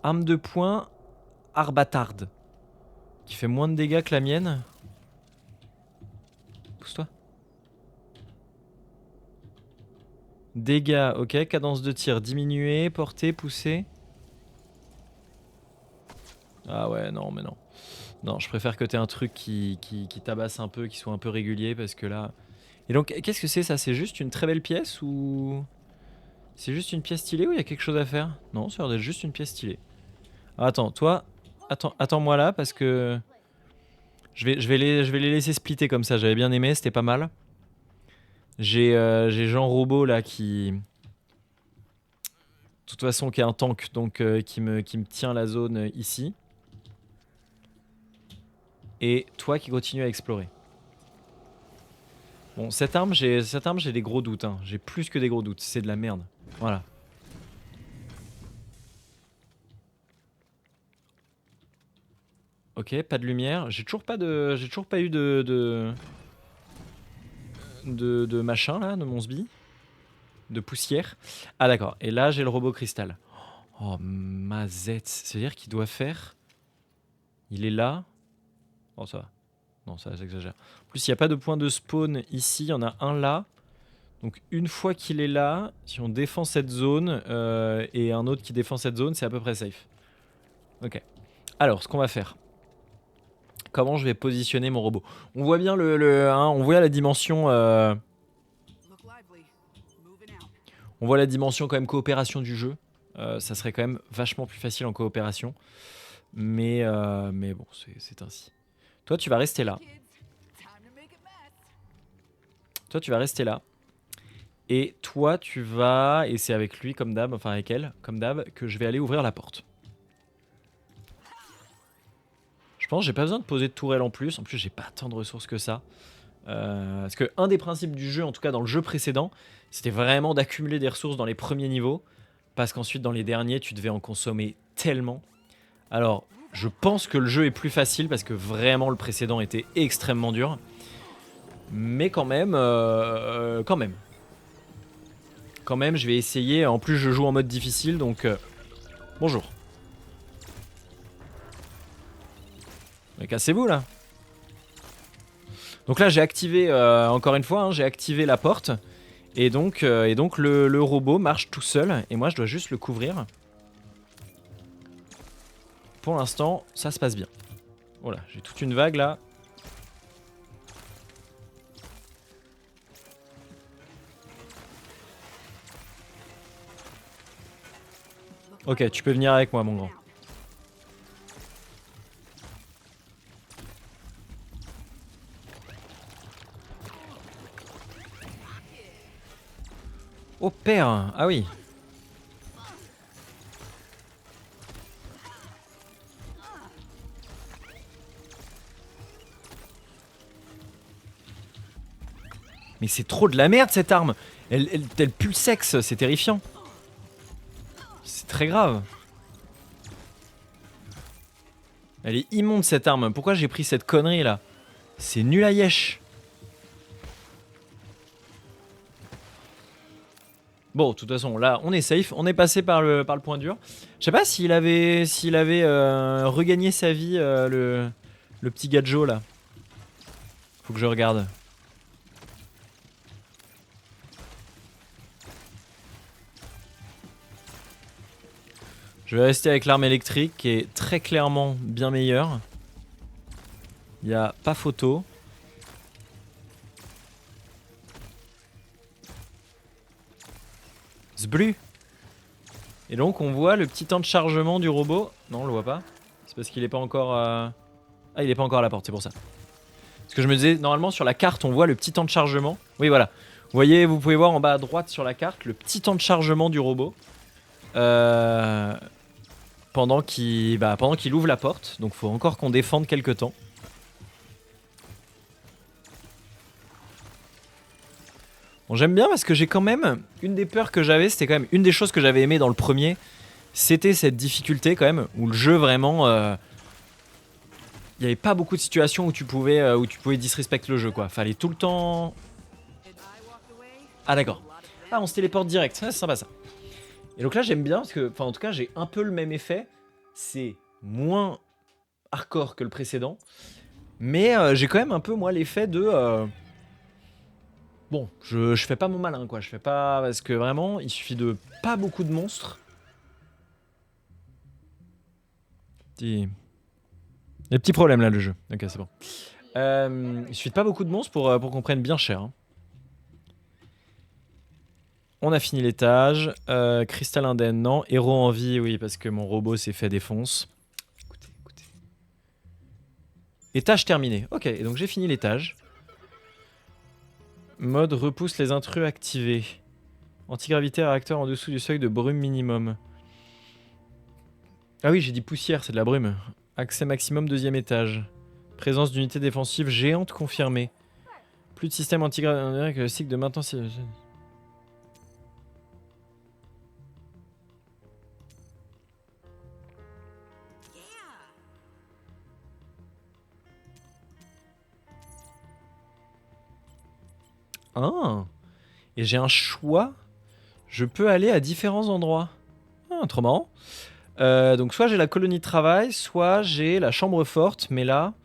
arme de poing arbatarde. Qui fait moins de dégâts que la mienne. Pousse-toi. Dégâts, ok. Cadence de tir diminuée, portée, poussée. Ah ouais, non, mais non. Non, je préfère que t'aies un truc qui tabasse un peu, qui soit un peu régulier, parce que là... Et donc, qu'est-ce que c'est ça? C'est juste une très belle pièce ou... C'est juste une pièce stylée ou il y a quelque chose à faire? Non, ça a l'air d'être juste une pièce stylée. Ah, attends, toi, attends-moi là parce que je vais les laisser splitter comme ça. J'avais bien aimé, c'était pas mal. J'ai Jean Robot là qui, de toute façon, qui est un tank, donc qui me tient la zone ici. Et toi qui continue à explorer. Bon, cette arme, j'ai des gros doutes. Hein. J'ai plus que des gros doutes. C'est de la merde. Voilà. Ok, pas de lumière. J'ai toujours pas eu de machin là, de mon sbi, de poussière. Ah d'accord. Et là, j'ai le robot cristal. Oh mazette. C'est-à-dire qu'il doit faire. Il est là. Oh ça va. Non, ça s'exagère. En plus, il n'y a pas de point de spawn ici. Il y en a un là. Donc une fois qu'il est là, si on défend cette zone et un autre qui défend cette zone, c'est à peu près safe. Ok. Alors, ce qu'on va faire. Comment je vais positionner mon robot? On voit bien on voit la dimension. On voit la dimension quand même coopération du jeu. Ça serait quand même vachement plus facile en coopération. Mais bon, c'est ainsi. Toi, tu vas rester là. Toi, tu vas rester là. Et toi, tu vas... Et c'est avec lui, comme d'hab, enfin avec elle, comme d'hab, que je vais aller ouvrir la porte. Je pense que j'ai pas besoin de poser de tourelle en plus. En plus, j'ai pas tant de ressources que ça. Parce que un des principes du jeu, en tout cas dans le jeu précédent, c'était vraiment d'accumuler des ressources dans les premiers niveaux. Parce qu'ensuite, dans les derniers, tu devais en consommer tellement. Alors, je pense que le jeu est plus facile parce que vraiment le précédent était extrêmement dur. Mais quand même, quand même, je vais essayer. En plus, je joue en mode difficile, donc bonjour. Mais cassez-vous là. Donc là, j'ai activé encore une fois, hein, j'ai activé la porte et donc le robot marche tout seul et moi, je dois juste le couvrir. Pour l'instant, ça se passe bien. Voilà, j'ai toute une vague là. Ok, tu peux venir avec moi, mon grand. Oh père, ah oui. Mais c'est trop de la merde cette arme. Elle pue le sexe, c'est terrifiant. C'est très grave. Elle est immonde cette arme. Pourquoi j'ai pris cette connerie là? C'est nul à yesh. Bon, de toute façon, là, on est safe. On est passé par le point dur. Je sais pas s'il avait regagné sa vie, le petit gadjo là. Faut que je regarde. Je vais rester avec l'arme électrique qui est très clairement bien meilleure. Il n'y a pas photo. Zblu. Et donc on voit le petit temps de chargement du robot. Non, on le voit pas. C'est parce qu'il est pas encore... Ah, il est pas encore à la porte, c'est pour ça. Parce que je me disais, normalement sur la carte, on voit le petit temps de chargement. Oui, voilà. Vous voyez, vous pouvez voir en bas à droite sur la carte le petit temps de chargement du robot. Pendant qu'il ouvre la porte. Donc faut encore qu'on défende quelques temps. Bon, j'aime bien parce que j'ai quand même... Une des peurs que j'avais, c'était quand même... Une des choses que j'avais aimé dans le premier, c'était cette difficulté quand même, où le jeu vraiment... Il n'y avait pas beaucoup de situations où tu pouvais disrespect le jeu, quoi. Fallait tout le temps... Ah d'accord. Ah, on se téléporte direct, c'est sympa ça. Et donc là j'aime bien parce que... Enfin en tout cas j'ai un peu le même effet. C'est moins hardcore que le précédent. Mais j'ai quand même un peu moi l'effet de... Bon, je fais pas mon malin quoi, je fais pas... Parce que vraiment, il suffit de pas beaucoup de monstres. Des petits problèmes là le jeu. Ok, c'est bon. Il suffit de pas beaucoup de monstres pour qu'on prenne bien cher. Hein. On a fini l'étage. Cristal indemne, non. Héros en vie, oui, parce que mon robot s'est fait défonce. Écoutez, écoutez. Étage terminé. Ok, et donc j'ai fini l'étage. Mode repousse les intrus activé. Antigravité réacteur en dessous du seuil de brume minimum. Ah oui, j'ai dit poussière, c'est de la brume. Accès maximum deuxième étage. Présence d'unités défensives géantes confirmée. Plus de système antigravité que le cycle de maintenance. Ah. Et j'ai un choix. Je peux aller à différents endroits. Ah, trop marrant. Donc soit j'ai la colonie de travail, soit j'ai la chambre forte, mais là,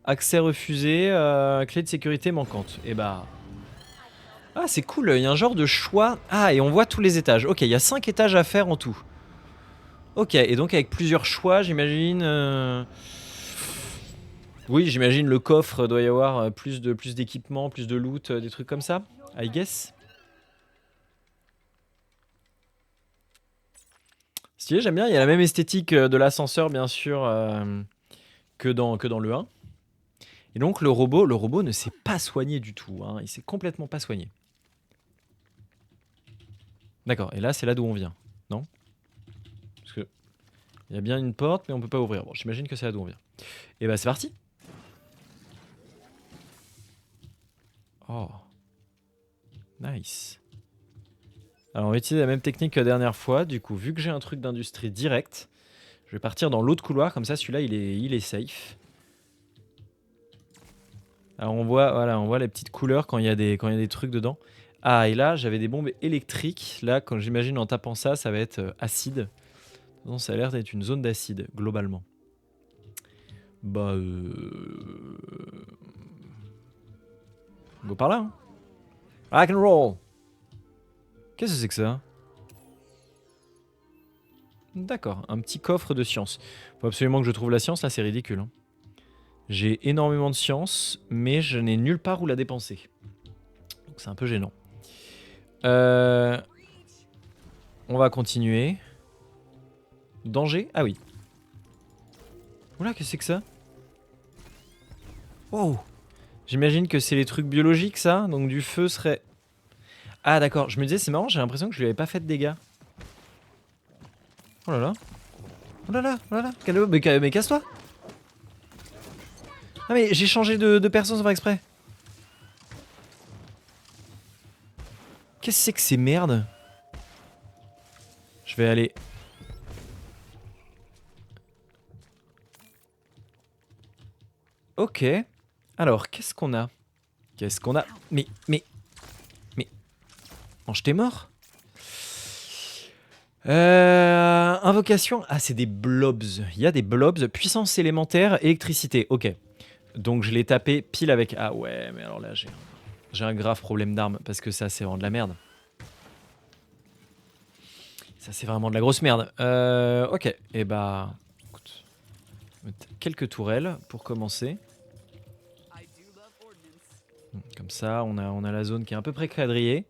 accès refusé, clé de sécurité manquante. Et bah... Ah, c'est cool, il y a un genre de choix. Ah, et on voit tous les étages. Ok, il y a 5 étages à faire en tout. Ok, et donc avec plusieurs choix, j'imagine... Oui, j'imagine le coffre doit y avoir plus d'équipements, plus de loot, des trucs comme ça, I guess. Stylé, j'aime bien, il y a la même esthétique de l'ascenseur, bien sûr, que dans le 1. Et donc le robot ne s'est pas soigné du tout, hein. Il s'est complètement pas soigné. D'accord, et là c'est là d'où on vient, non? Parce que il y a bien une porte, mais on peut pas ouvrir. Bon, j'imagine que c'est là d'où on vient. Et bah c'est parti. Oh, nice. Alors on va utiliser la même technique que la dernière fois. Du coup, vu que j'ai un truc d'industrie direct, je vais partir dans l'autre couloir, comme ça celui-là il est safe. Alors on voit les petites couleurs quand il y a des trucs dedans. Ah, et là j'avais des bombes électriques. Là, quand j'imagine en tapant ça, ça va être acide. Non, ça a l'air d'être une zone d'acide, globalement. Bah go par là, hein. Rock and roll. Qu'est-ce que c'est que ça? D'accord, un petit coffre de science. Faut absolument que je trouve la science, là c'est ridicule, hein. J'ai énormément de science, mais je n'ai nulle part où la dépenser. Donc c'est un peu gênant. On va continuer. Danger? Ah oui. Oula, qu'est-ce que c'est que ça? Wow. J'imagine que c'est les trucs biologiques, ça. Donc du feu serait... Ah d'accord, je me disais, c'est marrant, j'ai l'impression que je lui avais pas fait de dégâts. Oh là là. Oh là là, oh là là. Mais casse-toi. Ah mais j'ai changé de perso sans faire exprès. Qu'est-ce que c'est que ces merdes? Je vais aller... Ok. Alors, qu'est-ce qu'on a? Qu'est-ce qu'on a? Mais... Mange t'es mort? Invocation. Ah, c'est des blobs. Il y a des blobs. Puissance élémentaire, électricité. Ok. Donc je l'ai tapé pile avec... Ah ouais, mais alors là, j'ai un grave problème d'armes. Parce que ça, c'est vraiment de la merde. Ça, c'est vraiment de la grosse merde. Ok. Et bah... Écoute. Mettre quelques tourelles pour commencer. Comme ça, on a la zone qui est à peu près quadrillée.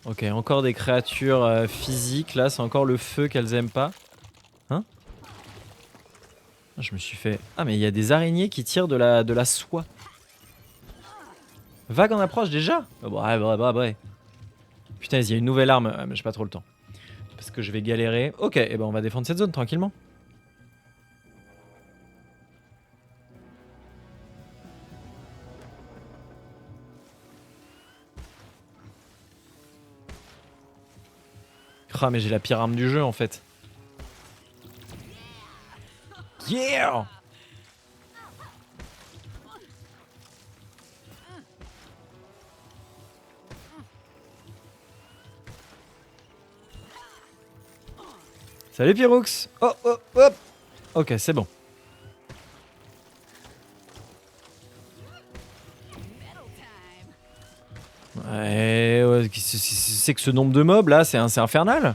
Ok, encore des créatures physiques, là, c'est encore le feu qu'elles aiment pas. Hein? Je me suis fait... Ah, mais il y a des araignées qui tirent de la soie. Vague en approche déjà? Ouais. Putain, il y a une nouvelle arme, mais j'ai pas trop le temps. Parce que je vais galérer. Ok, et ben on va défendre cette zone tranquillement. Ah, mais j'ai la pire arme du jeu en fait. Yeah! Salut Pyrox! Oh, oh, hop! Ok, c'est bon. Ouais, c'est que ce nombre de mobs là, c'est infernal.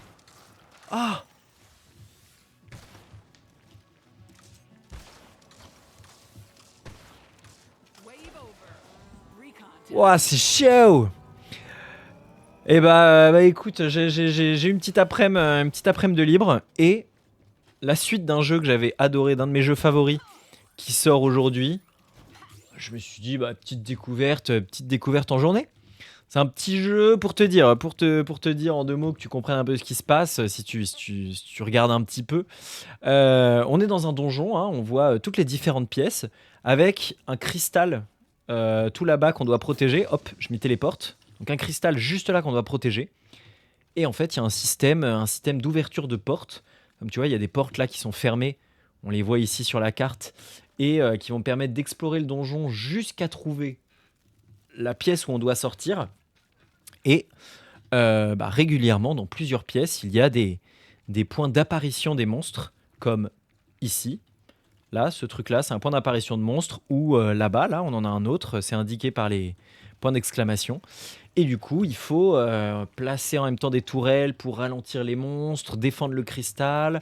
Ah! Ouah, c'est chaud. Et bah écoute, j'ai eu une petite après-midi de libre. Et la suite d'un jeu que j'avais adoré, d'un de mes jeux favoris, qui sort aujourd'hui. Je me suis dit, bah, petite découverte en journée. C'est un petit jeu pour te dire, pour te dire en deux mots que tu comprennes un peu ce qui se passe, si tu regardes un petit peu. On est dans un donjon, hein, on voit toutes les différentes pièces, avec un cristal tout là-bas qu'on doit protéger. Hop, je m'y téléporte. Donc un cristal juste là qu'on doit protéger. Et en fait, il y a un système d'ouverture de portes. Comme tu vois, il y a des portes là qui sont fermées. On les voit ici sur la carte. Et qui vont permettre d'explorer le donjon jusqu'à trouver la pièce où on doit sortir. Et régulièrement, dans plusieurs pièces, il y a des points d'apparition des monstres, comme ici. Là, ce truc-là, c'est un point d'apparition de monstre. Ou là-bas, là, on en a un autre. C'est indiqué par les points d'exclamation. Et du coup, il faut placer en même temps des tourelles pour ralentir les monstres, défendre le cristal,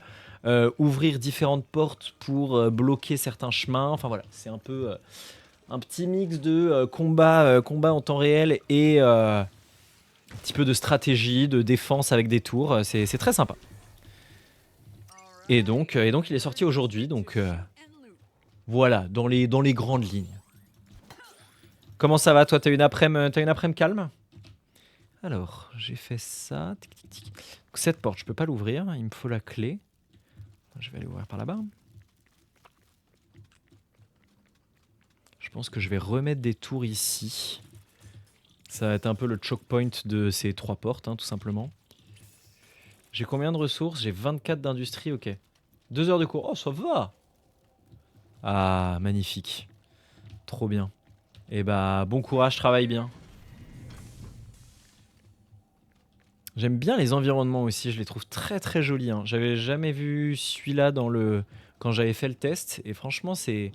ouvrir différentes portes pour bloquer certains chemins. Enfin voilà, c'est un peu un petit mix de combat en temps réel et un petit peu de stratégie, de défense avec des tours. C'est très sympa. Et donc, il est sorti aujourd'hui. Donc voilà, dans les grandes lignes. Comment ça va toi? T'as une après-midi calme? Alors, j'ai fait ça. Tic, tic, tic. Donc, cette porte, je peux pas l'ouvrir. Il me faut la clé. Je vais aller ouvrir par là-bas. Je pense que je vais remettre des tours ici. Ça va être un peu le choke point de ces trois portes, hein, tout simplement. J'ai combien de ressources? J'ai 24 d'industrie, ok. 2 heures de cours. Oh, ça va! Ah, magnifique. Trop bien. Et bah, bon courage, travaille bien. J'aime bien les environnements aussi, je les trouve très très jolis, hein. J'avais jamais vu celui-là quand j'avais fait le test, et franchement, c'est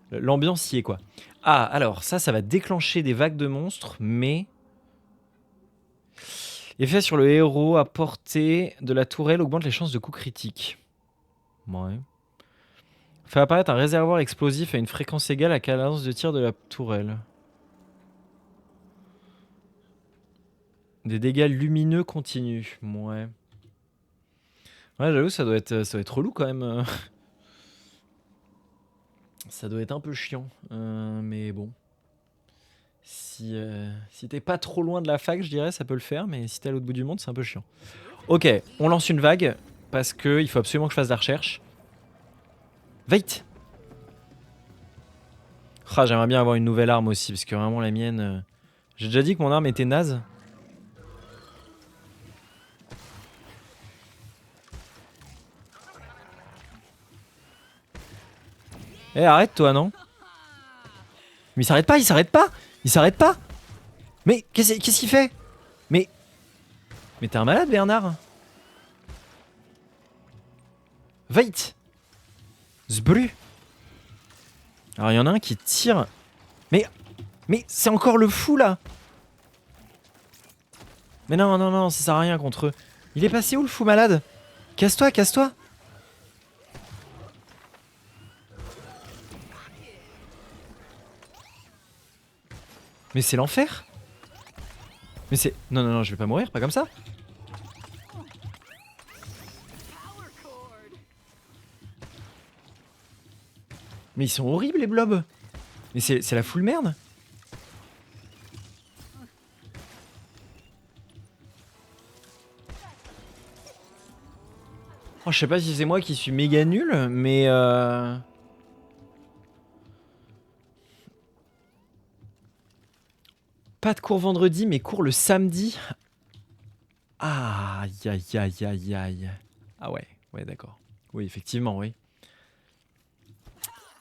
l'ambiance y est quoi. Ah, alors ça va déclencher des vagues de monstres, mais effet sur le héros à portée de la tourelle augmente les chances de coups critiques. Ouais. Fait apparaître un réservoir explosif à une fréquence égale à la cadence de tir de la tourelle. Des dégâts lumineux continus. Ouais. Ouais, j'avoue, ça doit être relou quand même. Ça doit être un peu chiant. Mais bon. Si t'es pas trop loin de la fac, je dirais, ça peut le faire. Mais si t'es à l'autre bout du monde, c'est un peu chiant. Ok, on lance une vague. Parce que il faut absolument que je fasse de la recherche. Vite! Ah, j'aimerais bien avoir une nouvelle arme aussi. Parce que vraiment, la mienne. J'ai déjà dit que mon arme était naze. Eh, arrête toi, non? Mais il s'arrête pas, il s'arrête pas! Il s'arrête pas! Mais qu'est-ce qu'il fait? Mais t'es un malade, Bernard? Vite! Zbru! Alors il y en a un qui tire. Mais c'est encore le fou là! Mais non, non, non, ça sert à rien contre eux. Il est passé où le fou malade? Casse-toi, casse-toi! Mais c'est l'enfer! Mais c'est. Non, non, non, je vais pas mourir, pas comme ça! Mais ils sont horribles les blobs! Mais c'est la full merde! Oh, je sais pas si c'est moi qui suis méga nul, mais pas de cours vendredi, mais cours le samedi. Aïe, aïe, aïe, aïe, aïe. Ah ouais, ouais, d'accord. Oui, effectivement, oui.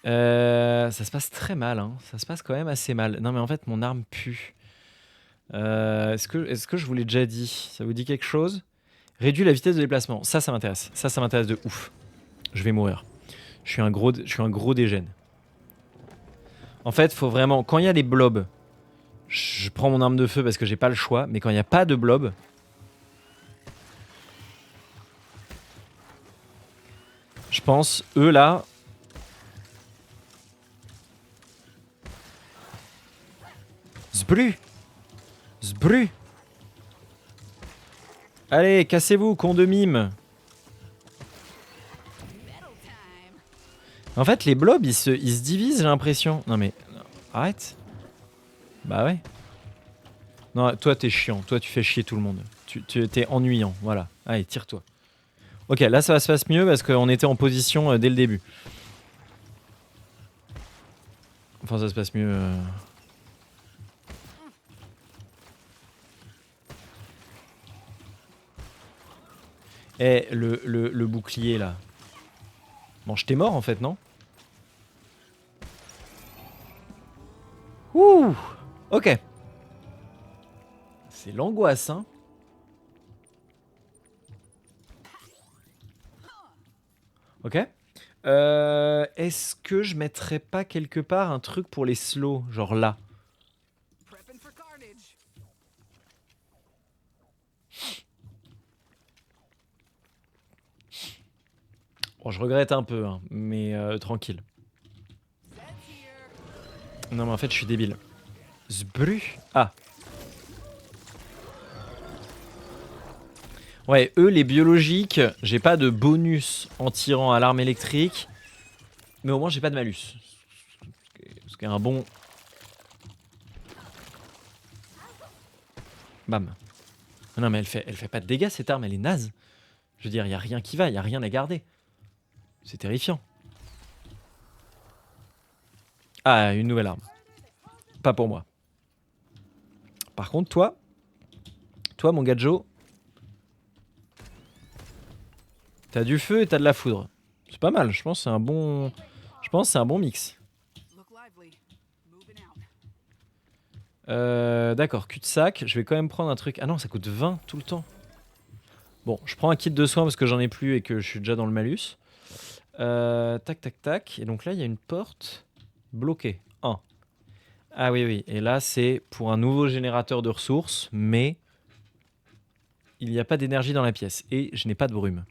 Ça se passe très mal, hein. Ça se passe quand même assez mal. Non, mais en fait, mon arme pue. Est-ce que je vous l'ai déjà dit? Ça vous dit quelque chose? Réduit la vitesse de déplacement. Ça m'intéresse. Ça m'intéresse de ouf. Je vais mourir. Je suis un gros dégène. En fait, faut vraiment. Quand il y a les blobs, je prends mon arme de feu parce que j'ai pas le choix. Mais quand il n'y a pas de blobs. Je pense, eux là. Zbru. Zbru. Allez, cassez-vous, con de mime. En fait, les blobs, ils se divisent, j'ai l'impression. Non mais, arrête. Bah ouais. Non, toi, t'es chiant. Toi, tu fais chier tout le monde. T'es ennuyant, voilà. Allez, tire-toi. Ok, là, ça va se passer mieux parce qu'on était en position dès le début. Enfin, ça se passe mieux... Eh, le bouclier, là. Bon, je t'ai mort, en fait, non? Ouh. Ok. C'est l'angoisse, hein. Ok. Est-ce que je mettrais pas quelque part un truc pour les slows, genre là? Bon, je regrette un peu, hein, mais tranquille. Non, mais en fait, je suis débile. Zbru. Ah. Ouais, eux, les biologiques, j'ai pas de bonus en tirant à l'arme électrique, mais au moins, j'ai pas de malus. Ce qui est un bon... Bam. Non, mais elle fait pas de dégâts, cette arme, elle est naze. Je veux dire, y a rien qui va, y a rien à garder. C'est terrifiant. Ah, une nouvelle arme. Pas pour moi. Par contre, toi, mon gadjo, t'as du feu et t'as de la foudre. C'est pas mal, je pense que c'est un bon... Je pense que c'est un bon mix. D'accord, cul-de-sac. Je vais quand même prendre un truc... Ah non, ça coûte 20 tout le temps. Bon, je prends un kit de soins parce que j'en ai plus et que je suis déjà dans le malus. Tac, tac, tac. Et donc là, il y a une porte bloquée. Ah oui, oui. Et là, c'est pour un nouveau générateur de ressources, mais il n'y a pas d'énergie dans la pièce. Et je n'ai pas de brume.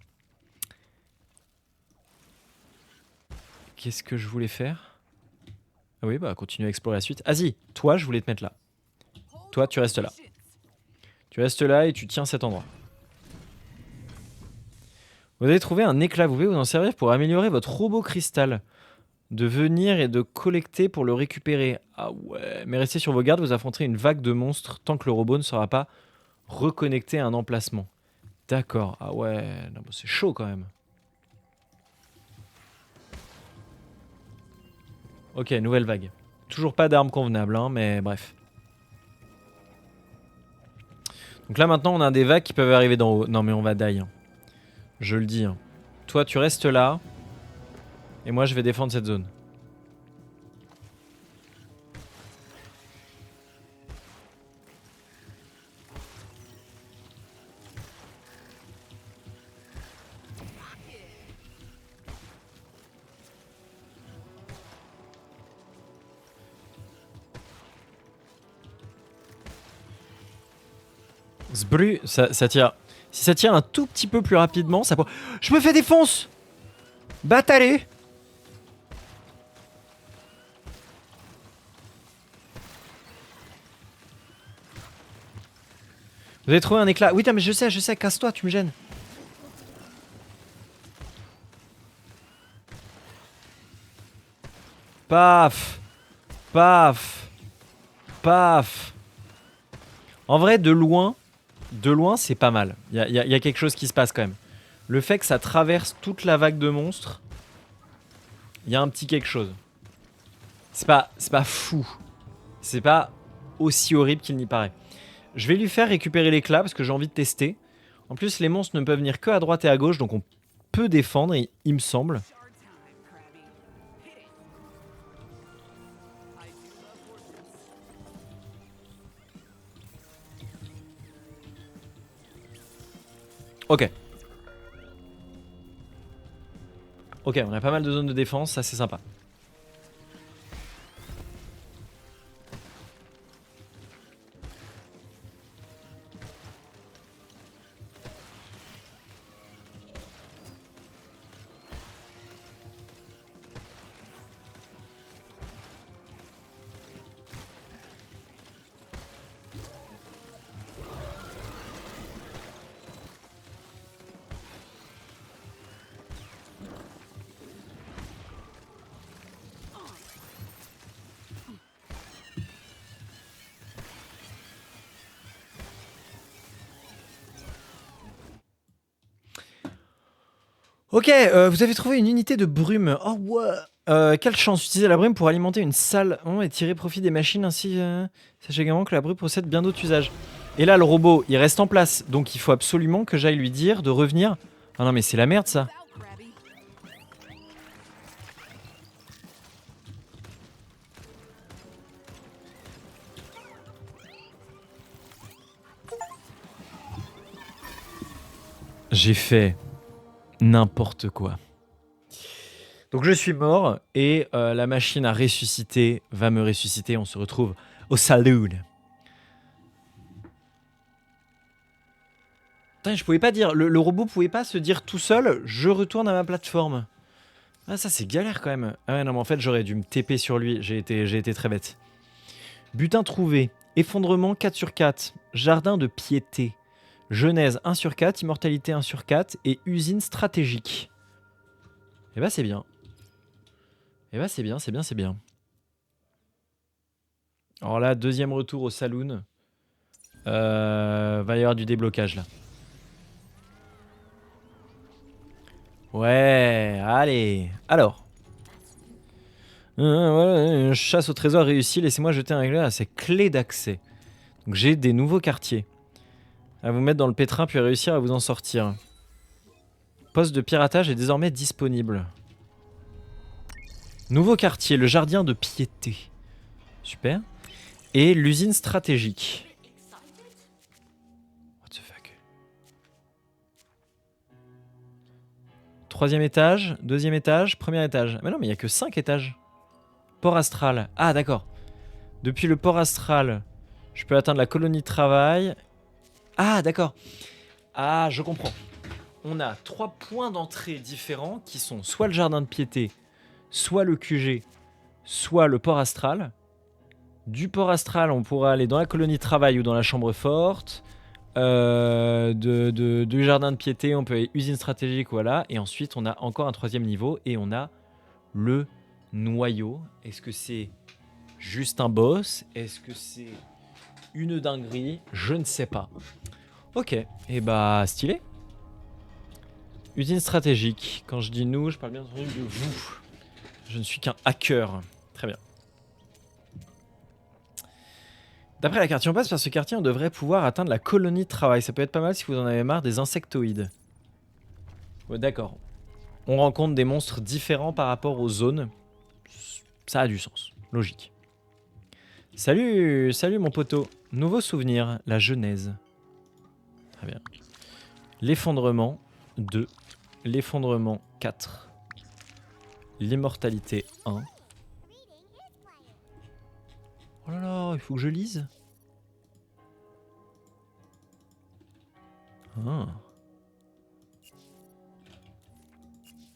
Qu'est-ce que je voulais faire? Ah oui, bah continuer à explorer la suite. Vas-y, toi, je voulais te mettre là. Toi, tu restes là. Tu restes là et tu tiens cet endroit. Vous avez trouvé un éclat. Vous pouvez vous en servir pour améliorer votre robot cristal. De venir et de collecter pour le récupérer. Ah ouais. Mais restez sur vos gardes, vous affronterez une vague de monstres tant que le robot ne sera pas reconnecté à un emplacement. D'accord. Ah ouais. Non, bah c'est chaud quand même. Ok, nouvelle vague. Toujours pas d'armes convenables, hein, mais bref. Donc là maintenant on a des vagues qui peuvent arriver d'en haut. Non mais on va die. Hein. Je le dis. Hein. Toi tu restes là. Et moi je vais défendre cette zone. Zbru, ça tire. Si ça tire un tout petit peu plus rapidement, ça peut... Je me fais défonce. Batalé. Vous avez trouvé un éclat. Oui, mais je sais, casse-toi, tu me gênes. Paf. Paf. Paf. En vrai, de loin, c'est pas mal. Il y a quelque chose qui se passe quand même. Le fait que ça traverse toute la vague de monstres, il y a un petit quelque chose. C'est pas fou. C'est pas aussi horrible qu'il n'y paraît. Je vais lui faire récupérer l'éclat parce que j'ai envie de tester. En plus, les monstres ne peuvent venir que à droite et à gauche, donc on peut défendre, il me semble. Ok. Ok, on a pas mal de zones de défense, ça c'est sympa. Ok, vous avez trouvé une unité de brume. Oh ouais. Quelle chance, utiliser la brume pour alimenter une salle et tirer profit des machines ainsi. Sachez également que la brume possède bien d'autres usages. Et là, le robot, il reste en place. Donc il faut absolument que j'aille lui dire de revenir. Ah non, mais c'est la merde ça. J'ai fait n'importe quoi. Donc je suis mort et la machine à ressusciter va me ressusciter. On se retrouve au saloon. Putain, je pouvais pas dire, le robot pouvait pas se dire tout seul, je retourne à ma plateforme. Ah ça c'est galère quand même. Ah ouais non mais en fait j'aurais dû me TP sur lui, j'ai été très bête. Butin trouvé, effondrement 4 sur 4, jardin de piété, genèse 1 sur 4, immortalité 1 sur 4 et usine stratégique. Eh bah c'est bien. Eh bah c'est bien, c'est bien, c'est bien. Alors là, deuxième retour au saloon. Va y avoir du déblocage là. Ouais, allez. Alors. Voilà, chasse au trésor réussi. Laissez-moi jeter un regard à ces clés d'accès. Donc j'ai des nouveaux quartiers. À vous mettre dans le pétrin puis à réussir à vous en sortir. Poste de piratage est désormais disponible. Nouveau quartier, le jardin de piété. Super. Et l'usine stratégique. What the fuck. Troisième étage, deuxième étage, premier étage. Mais non, mais il n'y a que 5 étages. Port astral. Ah, d'accord. Depuis le port astral, je peux atteindre la colonie de travail. Ah, d'accord. Ah, je comprends. On a 3 points d'entrée différents qui sont soit le jardin de piété, soit le QG, soit le port astral. Du port astral, on pourra aller dans la colonie de travail ou dans la chambre forte. Du jardin de piété, on peut aller usine stratégique, voilà. Et ensuite, on a encore un troisième niveau et on a le noyau. Est-ce que c'est juste un boss? Est-ce que c'est une dinguerie? Je ne sais pas. Ok, et bah stylé. Usine stratégique. Quand je dis nous, je parle bien entendu de vous. Je ne suis qu'un hacker. Très bien. D'après la carte, on passe par ce quartier, on devrait pouvoir atteindre la colonie de travail. Ça peut être pas mal si vous en avez marre des insectoïdes. Ouais, d'accord. On rencontre des monstres différents par rapport aux zones. Ça a du sens. Logique. Salut, salut mon poteau. Nouveau souvenir, la genèse. Très bien. L'effondrement 2. L'effondrement 4. L'immortalité 1. Oh là là, il faut que je lise. Ah.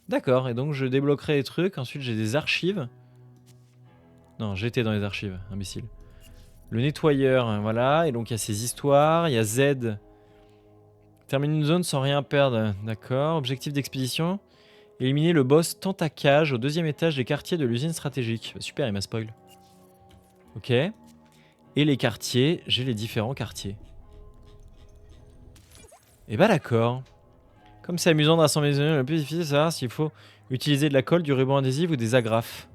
D'accord, et donc je débloquerai les trucs, ensuite j'ai des archives. Non, j'étais dans les archives, imbécile. Le nettoyeur, voilà, et donc il y a ces histoires, il y a Z. Termine une zone sans rien perdre, d'accord. Objectif d'expédition, éliminer le boss Tentacage au 2e étage des quartiers de l'usine stratégique. Super, il m'a spoil. Ok. Et les quartiers, j'ai les différents quartiers. Et bah d'accord. Comme c'est amusant de rassembler les zones, le plus difficile c'est de savoir s'il faut utiliser de la colle, du ruban adhésif ou des agrafes.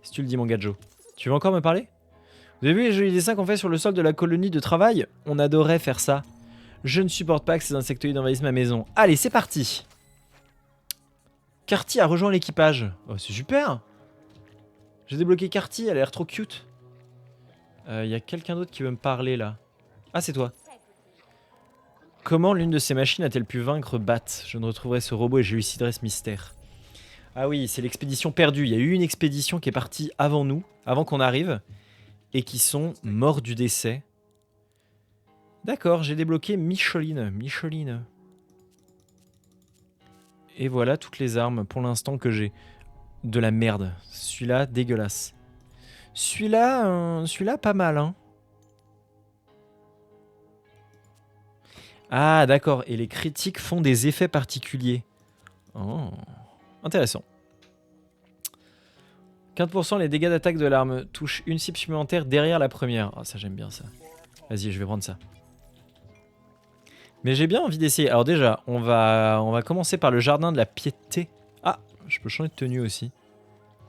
Si tu le dis mon gadjo. Tu veux encore me parler? Vous avez vu les jolis dessins qu'on fait sur le sol de la colonie de travail? On adorait faire ça. Je ne supporte pas que ces insectoïdes envahissent ma maison. Allez, c'est parti. Carty a rejoint l'équipage. Oh, c'est super. J'ai débloqué Carty, elle a l'air trop cute. Y a quelqu'un d'autre qui veut me parler là. Ah, c'est toi. Comment l'une de ces machines a-t-elle pu vaincre Bat? Je ne retrouverai ce robot et j'éluciderai ce mystère. Ah oui, c'est l'expédition perdue. Il y a eu une expédition qui est partie avant nous, avant qu'on arrive, et qui sont morts du décès. D'accord, j'ai débloqué Micheline. Micheline. Et voilà toutes les armes pour l'instant que j'ai. De la merde. Celui-là, dégueulasse. Celui-là, pas mal, hein. Ah, d'accord. Et les critiques font des effets particuliers. Oh, intéressant. 15% les dégâts d'attaque de l'arme touchent une cible supplémentaire derrière la première. Ah, ça, j'aime bien ça. Vas-y, je vais prendre ça. Mais j'ai bien envie d'essayer. Alors déjà, on va commencer par le jardin de la piété. Ah, je peux changer de tenue aussi.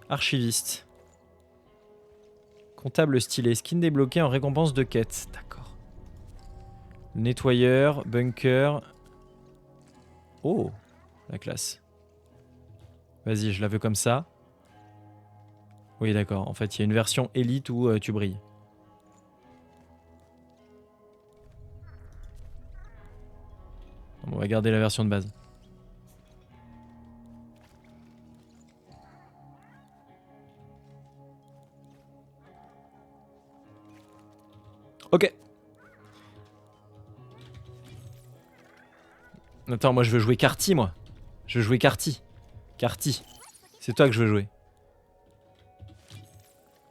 Archiviste. Comptable stylé. Skin débloqué en récompense de quête. D'accord. Nettoyeur, bunker. Oh, la classe. Vas-y, je la veux comme ça. Oui, d'accord. En fait, il y a une version élite où tu brilles. On va garder la version de base. Ok. Attends, moi je veux jouer Carty, moi. Je veux jouer Carty. Carty. C'est toi que je veux jouer.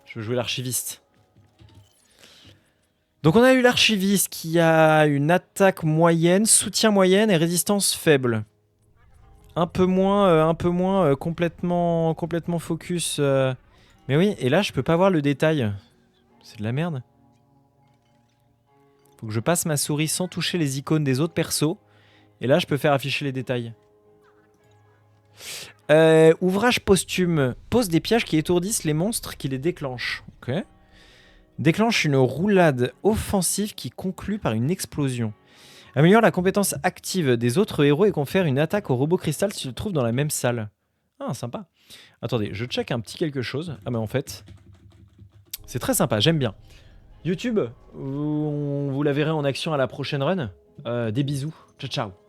Je veux jouer l'archiviste. Donc on a eu l'archiviste qui a une attaque moyenne, soutien moyenne et résistance faible. Un peu moins complètement focus. Mais oui, et là je peux pas voir le détail. C'est de la merde. Faut que je passe ma souris sans toucher les icônes des autres persos. Et là je peux faire afficher les détails. Ouvrage posthume. Pose des pièges qui étourdissent les monstres qui les déclenchent. Ok. Déclenche une roulade offensive qui conclut par une explosion. Améliore la compétence active des autres héros et confère une attaque au robot cristal s'il se trouve dans la même salle. Ah, sympa. Attendez, je check un petit quelque chose. Ah mais en fait, c'est très sympa, j'aime bien. YouTube, vous la verrez en action à la prochaine run. Des bisous. Ciao, ciao.